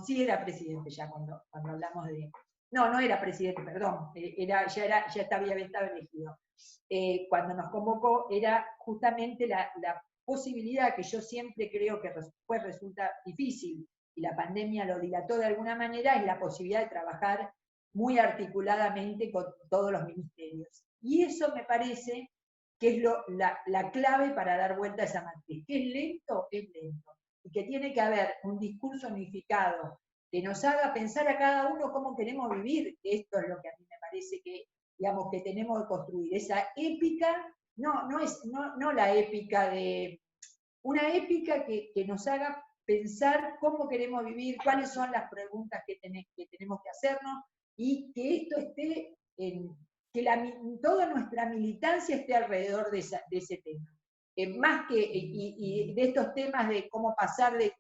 sí era presidente ya cuando hablamos de... No era presidente, perdón, ya había estado elegido. Cuando nos convocó era justamente la posibilidad que yo siempre creo que después resulta difícil, y la pandemia lo dilató de alguna manera, es la posibilidad de trabajar muy articuladamente con todos los ministerios. Y eso me parece que es la clave para dar vuelta a esa matriz. ¿Que es lento? Es lento. Y que tiene que haber un discurso unificado que nos haga pensar a cada uno cómo queremos vivir. Esto es lo que a mí me parece que, digamos, que tenemos que construir. Esa épica, no la épica de... Una épica que nos haga pensar cómo queremos vivir, cuáles son las preguntas que tenemos que hacernos, y que esto esté toda nuestra militancia esté alrededor de ese tema. Más que, y de estos temas de cómo pasar de...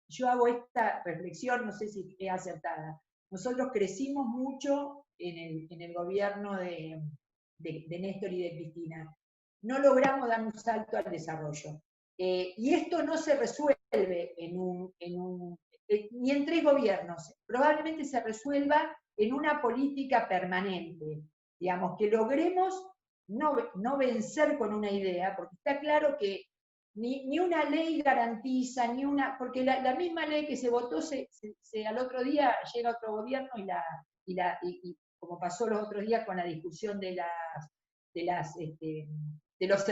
Yo hago esta reflexión, no sé si es acertada. Nosotros crecimos mucho en el gobierno de Néstor y de Cristina. No logramos dar un salto al desarrollo. Y esto no se resuelve ni en 3 gobiernos, probablemente se resuelva en una política permanente. Digamos, que logremos no vencer con una idea, porque está claro que ni una ley garantiza, porque la misma ley que se votó, al otro día llega otro gobierno y como pasó los otros días con la discusión de los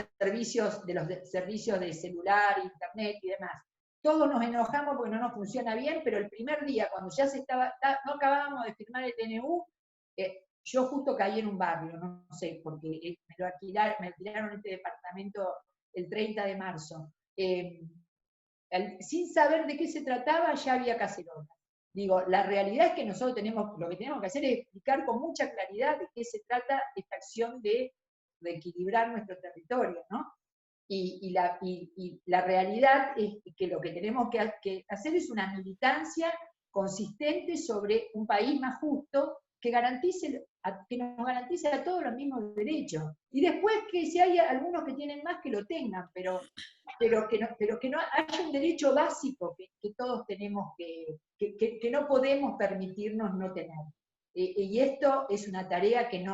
servicios de celular, internet y demás. Todos nos enojamos porque no nos funciona bien, pero el primer día, cuando ya no acabábamos de firmar el DNU, yo justo caí en un barrio, no sé, porque me alquilaron este departamento el 30 de marzo. Sin saber de qué se trataba, ya había cacerolas. Digo, la realidad es que nosotros lo que tenemos que hacer es explicar con mucha claridad de qué se trata esta acción de equilibrar nuestro territorio, ¿no? Y la realidad es que lo que tenemos que hacer es una militancia consistente sobre un país más justo que nos garantice a todos los mismos derechos. Y después que si hay algunos que tienen más, que lo tengan, pero que no haya un derecho básico que todos tenemos que no podemos permitirnos no tener. Y esto es una tarea que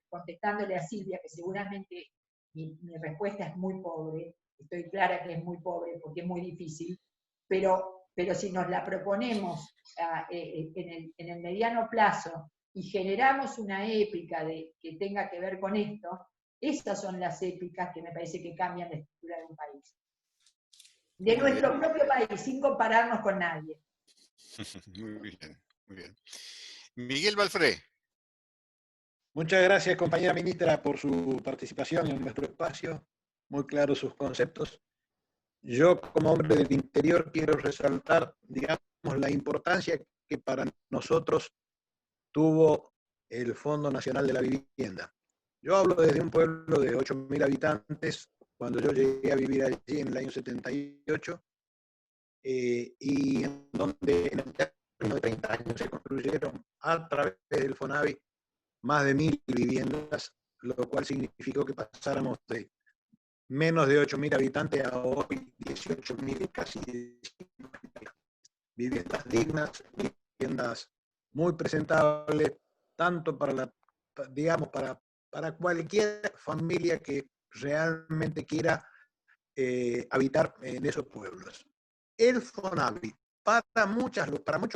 contestándole a Silvia, que seguramente mi respuesta es muy pobre, estoy clara que es muy pobre porque es muy difícil, pero si nos la proponemos en el mediano plazo y generamos una épica que tenga que ver con esto, esas son las épicas que me parece que cambian la estructura de un país. De nuestro propio país, sin compararnos con nadie. Muy bien, muy bien. Miguel Balfré. Muchas gracias, compañera ministra, por su participación en nuestro espacio. Muy claros sus conceptos. Yo, como hombre del interior, quiero resaltar, digamos, la importancia que para nosotros tuvo el Fondo Nacional de la Vivienda. Yo hablo desde un pueblo de 8.000 habitantes, cuando yo llegué a vivir allí en el año 78, y en donde en el término de 30 años se construyeron a través del FONAVI más de 1.000 viviendas, lo cual significó que pasáramos de menos de 8.000 habitantes a hoy 18.000, casi viviendas dignas, viviendas muy presentables, tanto para para cualquier familia que realmente quiera habitar en esos pueblos. El FONAVI para muchos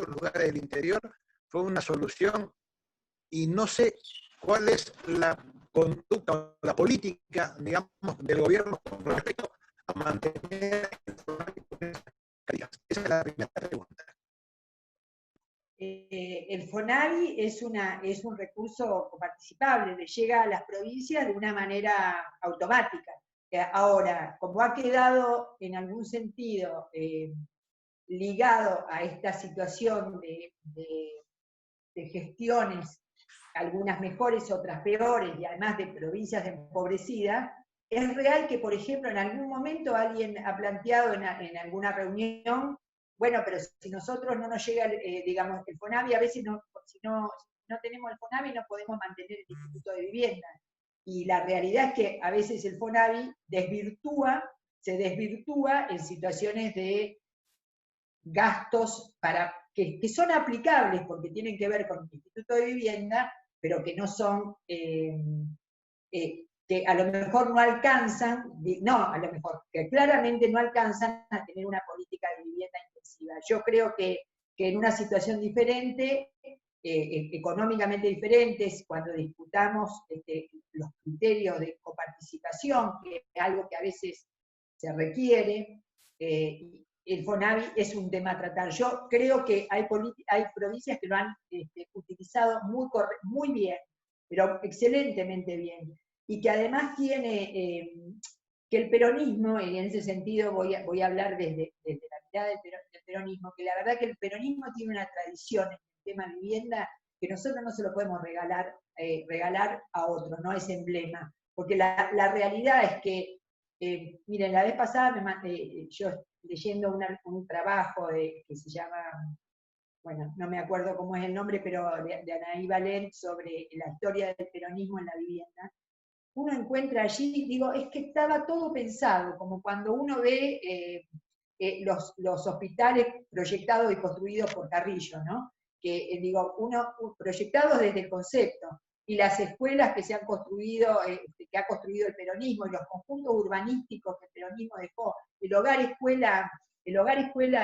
lugares del interior fue una solución, y no sé cuál es la conducta o la política, digamos, del gobierno con respecto a mantener el FONAVI con esa calidad. Esa es la primera pregunta. El FONAVI es un recurso participable, le llega a las provincias de una manera automática. Ahora, como ha quedado en algún sentido ligado a esta situación de gestiones, algunas mejores, otras peores, y además de provincias empobrecidas, es real que, por ejemplo, en algún momento alguien ha planteado en alguna reunión, bueno, pero si nosotros no nos llega, digamos, el FONAVI, a veces si no tenemos el FONAVI no podemos mantener el Instituto de Vivienda. Y la realidad es que a veces el FONAVI se desvirtúa en situaciones de gastos que son aplicables porque tienen que ver con el Instituto de Vivienda, pero que no son, que a lo mejor no alcanzan, que claramente no alcanzan a tener una política de vivienda intensiva. Yo creo que en una situación diferente, económicamente diferentes, cuando disputamos los criterios de coparticipación, que es algo que a veces se requiere, el FONAVI es un tema a tratar. Yo creo que hay provincias que lo han utilizado muy bien, pero excelentemente bien, y que además tiene, que el peronismo, y en ese sentido voy a hablar desde la mirada del peronismo, que la verdad que el peronismo tiene una tradición en el tema vivienda que nosotros no se lo podemos regalar a otro, no es emblema, porque la realidad es que, miren, la vez pasada yo leyendo un trabajo que se llama, bueno, no me acuerdo cómo es el nombre, pero de Anaí Valent, sobre la historia del peronismo en la vivienda, uno encuentra allí, digo, es que estaba todo pensado, como cuando uno ve los hospitales proyectados y construidos por Carrillo, ¿no? Que, proyectados desde el concepto, y las escuelas que se han construido, que ha construido el peronismo, y los conjuntos urbanísticos que el peronismo dejó, el hogar escuela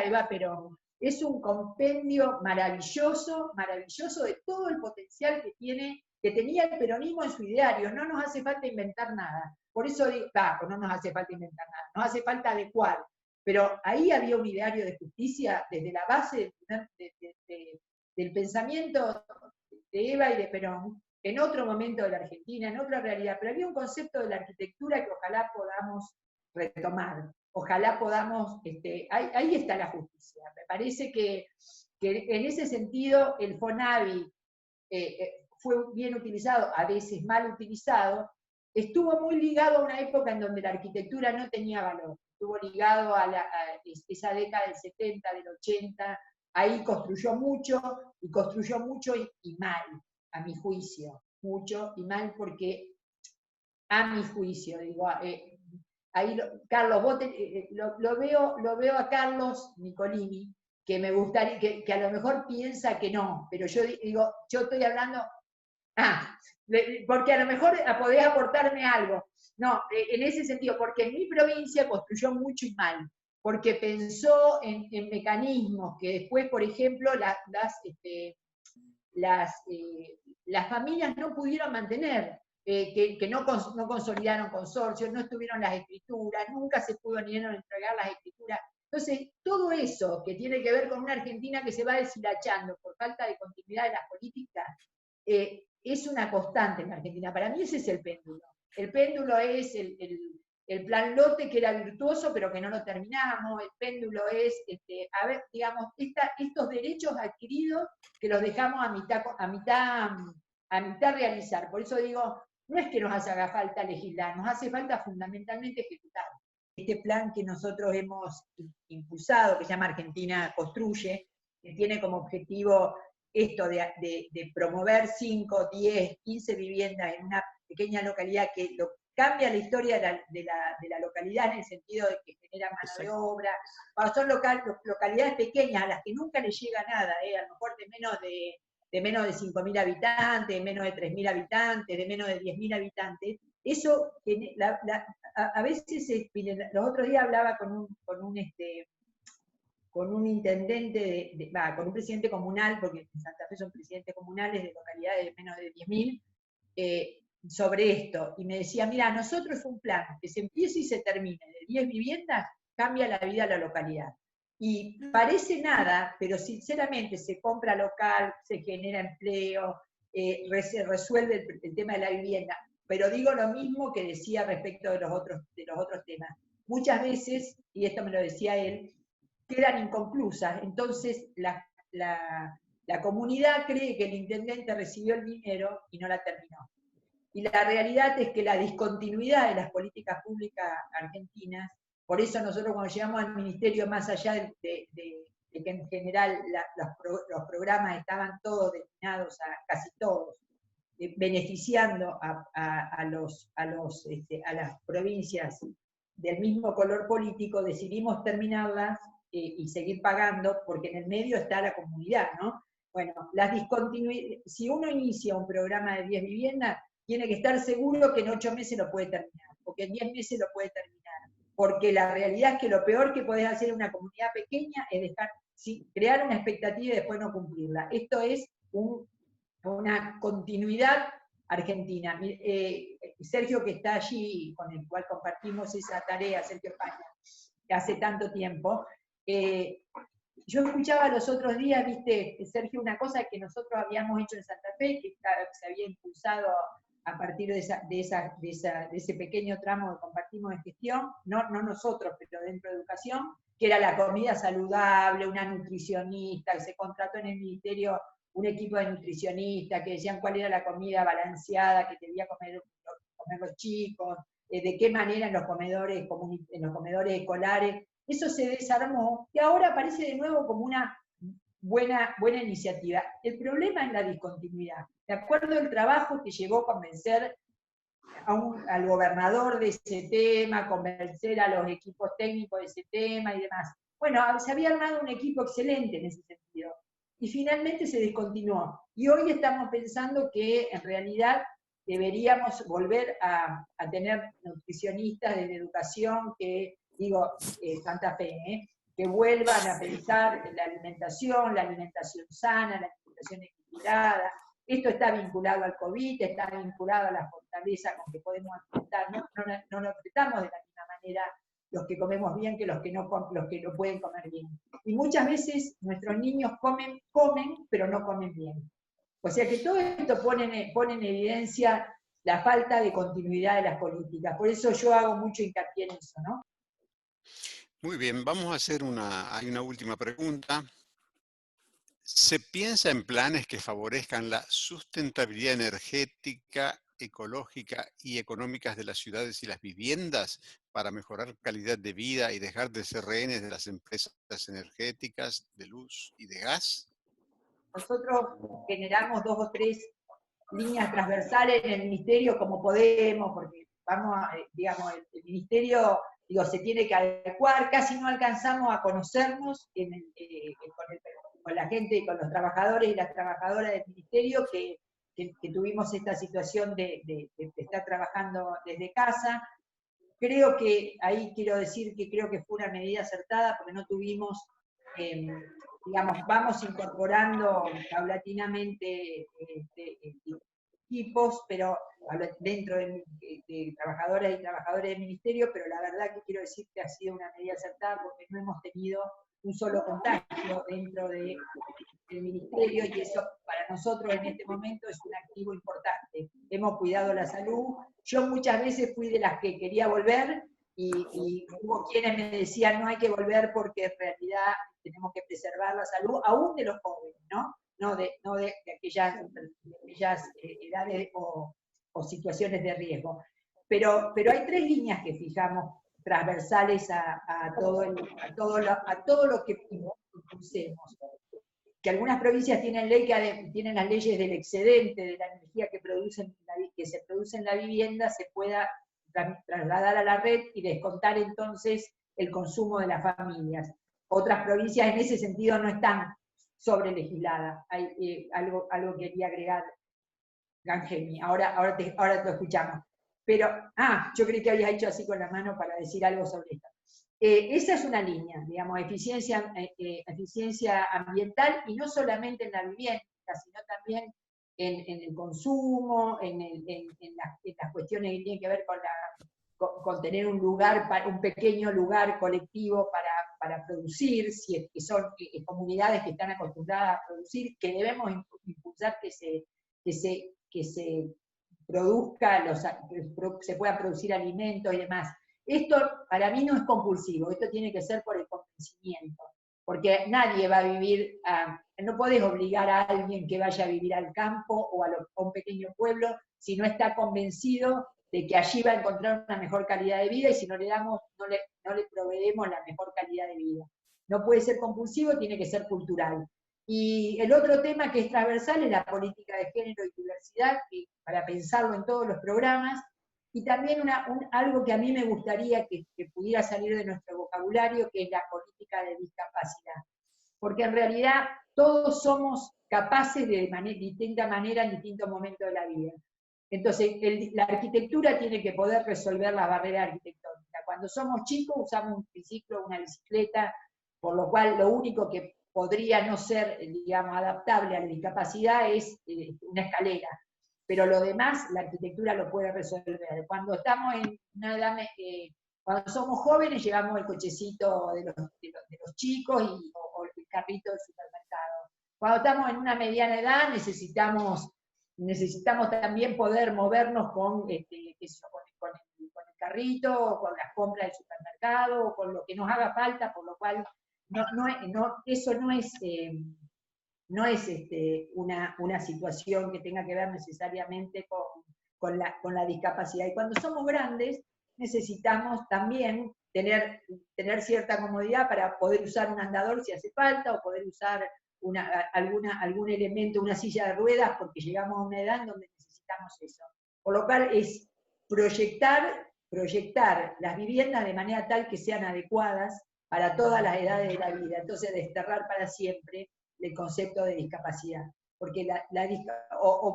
Eva Perón, es un compendio maravilloso de todo el potencial que tenía el peronismo en su ideario. No nos hace falta inventar nada. Por eso digo, no nos hace falta inventar nada, nos hace falta adecuar. Pero ahí había un ideario de justicia desde la base del pensamiento de Eva y de Perón, en otro momento de la Argentina, en otra realidad, pero había un concepto de la arquitectura que ojalá podamos retomar, ojalá podamos, ahí está la justicia. Me parece que en ese sentido el FONAVI fue bien utilizado, a veces mal utilizado, estuvo muy ligado a una época en donde la arquitectura no tenía valor, estuvo ligado a esa década del 70, del 80, ahí construyó mucho y mal, a mi juicio, mucho y mal porque, a mi juicio, digo, ahí Carlos, vos lo veo a Carlos Nicolini, que me gustaría, que a lo mejor piensa que no, pero yo digo, yo estoy hablando, porque a lo mejor podés aportarme algo. No, en ese sentido, porque en mi provincia construyó mucho y mal, porque pensó en mecanismos que después, por ejemplo, las familias no pudieron mantener, que no consolidaron consorcios, no estuvieron las escrituras, nunca se pudieron entregar las escrituras. Entonces, todo eso que tiene que ver con una Argentina que se va deshilachando por falta de continuidad de las políticas, es una constante en la Argentina. Para mí ese es el péndulo. El péndulo es el plan Lotte, que era virtuoso, pero que no lo terminamos. El péndulo es, digamos, estos derechos adquiridos que los dejamos a mitad realizar. Por eso digo, no es que nos haga falta legislar, nos hace falta fundamentalmente ejecutar. Este plan que nosotros hemos impulsado, que se llama Argentina Construye, que tiene como objetivo esto de promover 5, 10, 15 viviendas en una pequeña localidad que cambia la historia de la localidad en el sentido de que genera mano de obra. Son localidades pequeñas a las que nunca les llega nada, a lo mejor de menos de 5.000 habitantes, de menos de 3.000 habitantes, de menos de 10.000 habitantes. Eso, a veces, los otros días hablaba con un intendente, con un presidente comunal, porque en Santa Fe son presidentes comunales de localidades de menos de 10.000, sobre esto, y me decía, mira, nosotros un plan que se empiece y se termine de 10 viviendas, cambia la vida de la localidad. Y parece nada, pero sinceramente se compra local, se genera empleo, se resuelve el tema de la vivienda. Pero digo lo mismo que decía respecto de los otros temas. Muchas veces, y esto me lo decía él, quedan inconclusas. Entonces la comunidad cree que el intendente recibió el dinero y no la terminó. Y la realidad es que la discontinuidad de las políticas públicas argentinas, por eso nosotros cuando llegamos al ministerio, más allá de que en general los programas estaban todos destinados a, casi todos, beneficiando a las provincias del mismo color político, decidimos terminarlas y seguir pagando, porque en el medio está la comunidad, ¿no? Bueno, si uno inicia un programa de 10 viviendas, tiene que estar seguro que en 8 meses lo puede terminar, porque en 10 meses lo puede terminar, porque la realidad es que lo peor que podés hacer en una comunidad pequeña es crear una expectativa y después no cumplirla. Esto es una continuidad argentina. Sergio, que está allí, con el cual compartimos esa tarea, Sergio Paña, que hace tanto tiempo, yo escuchaba los otros días, viste, Sergio, una cosa que nosotros habíamos hecho en Santa Fe, que se había impulsado a partir de ese pequeño tramo que compartimos de gestión, no nosotros, pero dentro de educación, que era la comida saludable, una nutricionista, que se contrató en el ministerio un equipo de nutricionistas que decían cuál era la comida balanceada que debía comer los chicos, de qué manera en los comedores escolares. Eso se desarmó y ahora aparece de nuevo como una buena iniciativa. El problema es la discontinuidad. De acuerdo al trabajo que llegó a convencer al gobernador de ese tema, convencer a los equipos técnicos de ese tema y demás. Bueno, se había armado un equipo excelente en ese sentido. Y finalmente se descontinuó. Y hoy estamos pensando que en realidad deberíamos volver a tener nutricionistas de educación Santa Fe, que vuelvan a pensar en la alimentación sana, la alimentación equilibrada. Esto está vinculado al COVID, está vinculado a la fortaleza con que podemos enfrentar. No lo enfrentamos de la misma manera los que comemos bien que los que no pueden comer bien. Y muchas veces nuestros niños comen, pero no comen bien. O sea que todo esto pone en evidencia la falta de continuidad de las políticas. Por eso yo hago mucho hincapié en eso, ¿no? Muy bien, vamos a hacer hay una última pregunta. ¿Se piensa en planes que favorezcan la sustentabilidad energética, ecológica y económicas de las ciudades y las viviendas para mejorar calidad de vida y dejar de ser rehenes de las empresas energéticas de luz y de gas? Nosotros generamos 2 o 3 líneas transversales en el ministerio como podemos, porque el ministerio se tiene que adecuar, casi no alcanzamos a conocernos con la gente y con los trabajadores y las trabajadoras del ministerio que tuvimos esta situación de estar trabajando desde casa. Creo que, ahí quiero decir que creo que fue una medida acertada porque no tuvimos, vamos incorporando paulatinamente equipos, pero dentro de trabajadoras y trabajadores del ministerio, pero la verdad que quiero decir que ha sido una medida acertada porque no hemos tenido un solo contagio dentro del ministerio y eso para nosotros en este momento es un activo importante. Hemos cuidado la salud. Yo muchas veces fui de las que quería volver y hubo quienes me decían no hay que volver porque en realidad tenemos que preservar la salud, aún de los jóvenes, ¿no? No de aquellas edades o situaciones de riesgo. Pero hay 3 líneas que fijamos transversales a todo lo que impulsemos. Que algunas provincias tienen las leyes del excedente de la energía que se produce en la vivienda, se pueda trasladar a la red y descontar entonces el consumo de las familias. Otras provincias en ese sentido no están sobrelegisladas. Hay algo quería agregar, Gangemi, ahora te escuchamos. Pero, yo creí que habías hecho así con la mano para decir algo sobre esto. Esa es una línea, digamos, eficiencia ambiental, y no solamente en la vivienda, sino también en el consumo, en las cuestiones que tienen que ver con tener un pequeño lugar colectivo para producir, si es que son comunidades que están acostumbradas a producir, que debemos impulsar que se produzca, se puedan producir alimentos y demás. Esto para mí no es compulsivo, esto tiene que ser por el convencimiento. porque nadie va a vivir, no podés obligar a alguien que vaya a vivir al campo o a un pequeño pueblo si no está convencido de que allí va a encontrar una mejor calidad de vida y si no le proveemos la mejor calidad de vida. No puede ser compulsivo, tiene que ser cultural. Y el otro tema que es transversal es la política de género y diversidad, para pensarlo en todos los programas, y también algo que a mí me gustaría que pudiera salir de nuestro vocabulario, que es la política de discapacidad. Porque en realidad todos somos capaces de distinta manera en distintos momentos de la vida. Entonces, la arquitectura tiene que poder resolver las barreras arquitectónicas. Cuando somos chicos usamos un triciclo, una bicicleta, por lo cual lo único que podría no ser, digamos, adaptable a la discapacidad es una escalera. Pero lo demás, la arquitectura lo puede resolver. Cuando estamos en una edad, cuando somos jóvenes, llevamos el cochecito de los chicos o el carrito del supermercado. Cuando estamos en una mediana edad, necesitamos también poder movernos con el carrito, con las compras del supermercado, con lo que nos haga falta, por lo cual eso no es una situación que tenga que ver necesariamente con la discapacidad. Y cuando somos grandes, necesitamos también tener cierta comodidad para poder usar un andador si hace falta, o poder usar algún elemento, una silla de ruedas, porque llegamos a una edad en donde necesitamos eso. Por lo cual es proyectar las viviendas de manera tal que sean adecuadas para todas las edades de la vida. Entonces, desterrar para siempre el concepto de discapacidad. Porque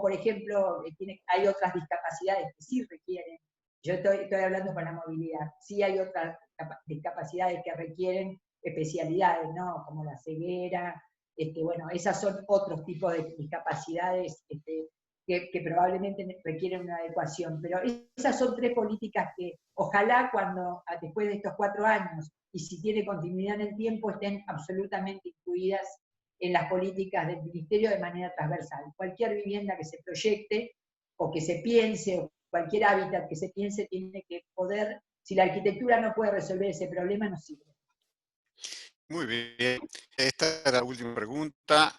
por ejemplo, hay otras discapacidades que sí requieren, yo estoy hablando con la movilidad, sí hay otras discapacidades que requieren especialidades, ¿no? Como la ceguera, bueno, esas son otros tipos de discapacidades que probablemente requieren una adecuación, pero esas son 3 políticas que ojalá después de estos 4 años, y si tiene continuidad en el tiempo, estén absolutamente incluidas en las políticas del Ministerio de manera transversal. Cualquier vivienda que se proyecte o que se piense, o cualquier hábitat que se piense, tiene que poder, si la arquitectura no puede resolver ese problema, no sirve. Muy bien. Esta era la última pregunta.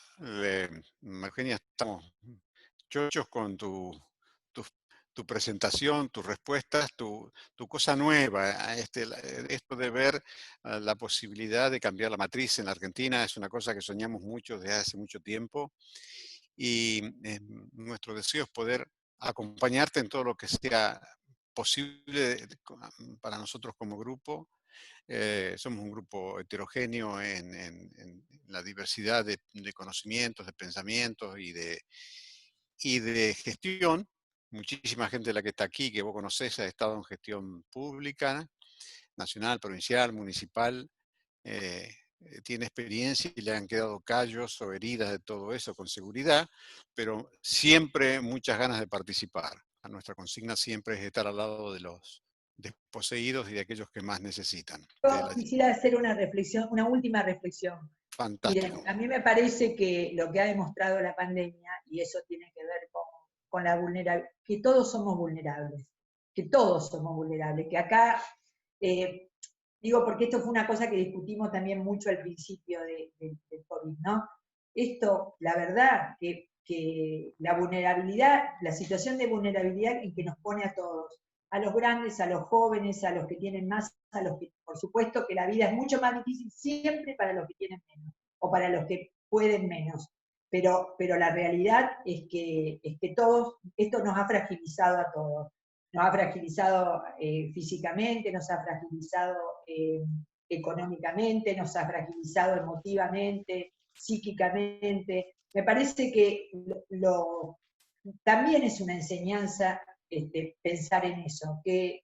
Eugenia, estamos chochos con tu presentación, tus respuestas, tu cosa nueva. Esto de ver la posibilidad de cambiar la matriz en la Argentina es una cosa que soñamos mucho desde hace mucho tiempo, y nuestro deseo es poder acompañarte en todo lo que sea posible para nosotros como grupo. Somos un grupo heterogéneo en la diversidad de conocimientos, de pensamientos y de gestión. Muchísima gente de la que está aquí, que vos conocés, ha estado en gestión pública, nacional, provincial, municipal, tiene experiencia y le han quedado callos o heridas de todo eso con seguridad, pero siempre muchas ganas de participar. Nuestra consigna siempre es estar al lado de los desposeídos y de aquellos que más necesitan. Yo quisiera hacer una última reflexión. Fantástico. Miren, a mí me parece que lo que ha demostrado la pandemia, y eso tiene que ver con la vulnerabilidad, que todos somos vulnerables, que acá, digo porque esto fue una cosa que discutimos también mucho al principio del COVID, ¿no? Esto, la verdad, que la vulnerabilidad, la situación de vulnerabilidad en que nos pone a todos, a los grandes, a los jóvenes, a los que tienen más, a los que, por supuesto que la vida es mucho más difícil siempre para los que tienen menos, o para los que pueden menos, pero la realidad es que todos, esto nos ha fragilizado a todos, nos ha fragilizado físicamente, nos ha fragilizado económicamente, nos ha fragilizado emotivamente, psíquicamente. Me parece que también es una enseñanza pensar en eso, que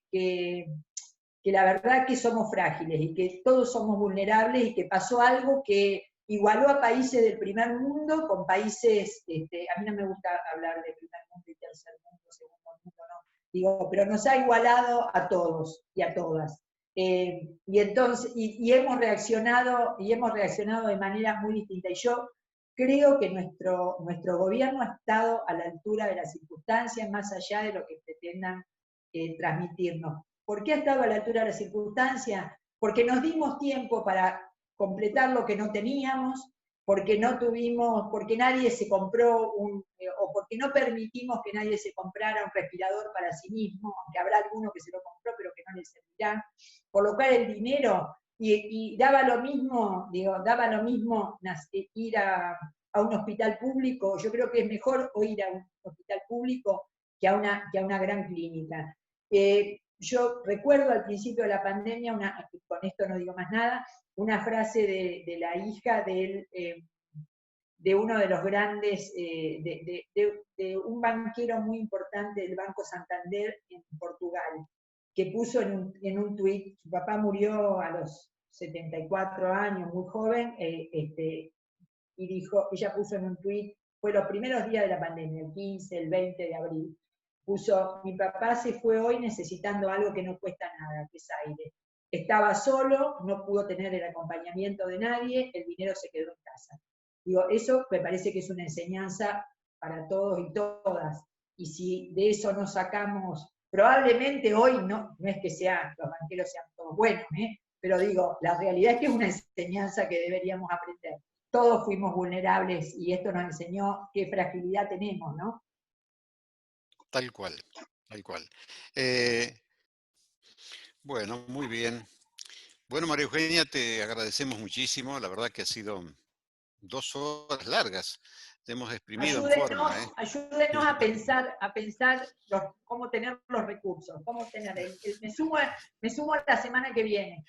la verdad que somos frágiles y que todos somos vulnerables y que pasó algo que igualó a países del primer mundo con países, a mí no me gusta hablar de primer mundo y tercer mundo, segundo mundo, no, digo, pero nos ha igualado a todos y a todas. Y entonces, y hemos reaccionado de manera muy distinta. Y yo creo que nuestro gobierno ha estado a la altura de las circunstancias, más allá de lo que pretendan transmitirnos. ¿Por qué ha estado a la altura de las circunstancias? Porque nos dimos tiempo para completar lo que no teníamos, porque no tuvimos, porque nadie se compró o porque no permitimos que nadie se comprara un respirador para sí mismo, aunque habrá alguno que se lo compró pero que no le servirá, por lo cual el dinero, y daba lo mismo, daba lo mismo ir a un hospital público, yo creo que es mejor ir a un hospital público que a una gran clínica. Yo recuerdo al principio de la pandemia, con esto no digo más nada, una frase de la hija de uno de los grandes, de un banquero muy importante del Banco Santander en Portugal, que puso en un tuit, su papá murió a los 74 años, muy joven, y dijo, ella puso en un tuit, fue los primeros días de la pandemia, el 15, el 20 de abril, puso, mi papá se fue hoy necesitando algo que no cuesta nada, que es aire. Estaba solo, no pudo tener el acompañamiento de nadie, el dinero se quedó en casa. Digo, eso me parece que es una enseñanza para todos y todas. Y si de eso nos sacamos, probablemente hoy no es que los banqueros sean todos buenos, pero digo, la realidad es que es una enseñanza que deberíamos aprender. Todos fuimos vulnerables y esto nos enseñó qué fragilidad tenemos, ¿no? Tal cual, tal cual. Bueno, muy bien. Bueno, María Eugenia, te agradecemos muchísimo. La verdad que ha sido 2 horas largas. Te hemos exprimido en forma, ¿eh? Ayúdenos a pensar cómo tener los recursos, cómo tener. Me sumo la semana que viene.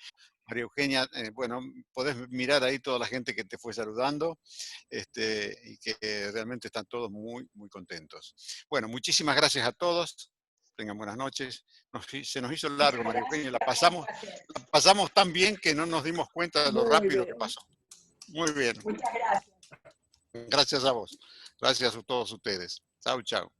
María Eugenia, bueno, podés mirar ahí toda la gente que te fue saludando y que realmente están todos muy, muy contentos. Bueno, muchísimas gracias a todos. Tengan buenas noches. Se nos hizo largo, María Eugenia. La pasamos tan bien que no nos dimos cuenta de lo rápido que pasó. Muy bien. Muchas gracias. Gracias a vos. Gracias a todos ustedes. Chau, chau.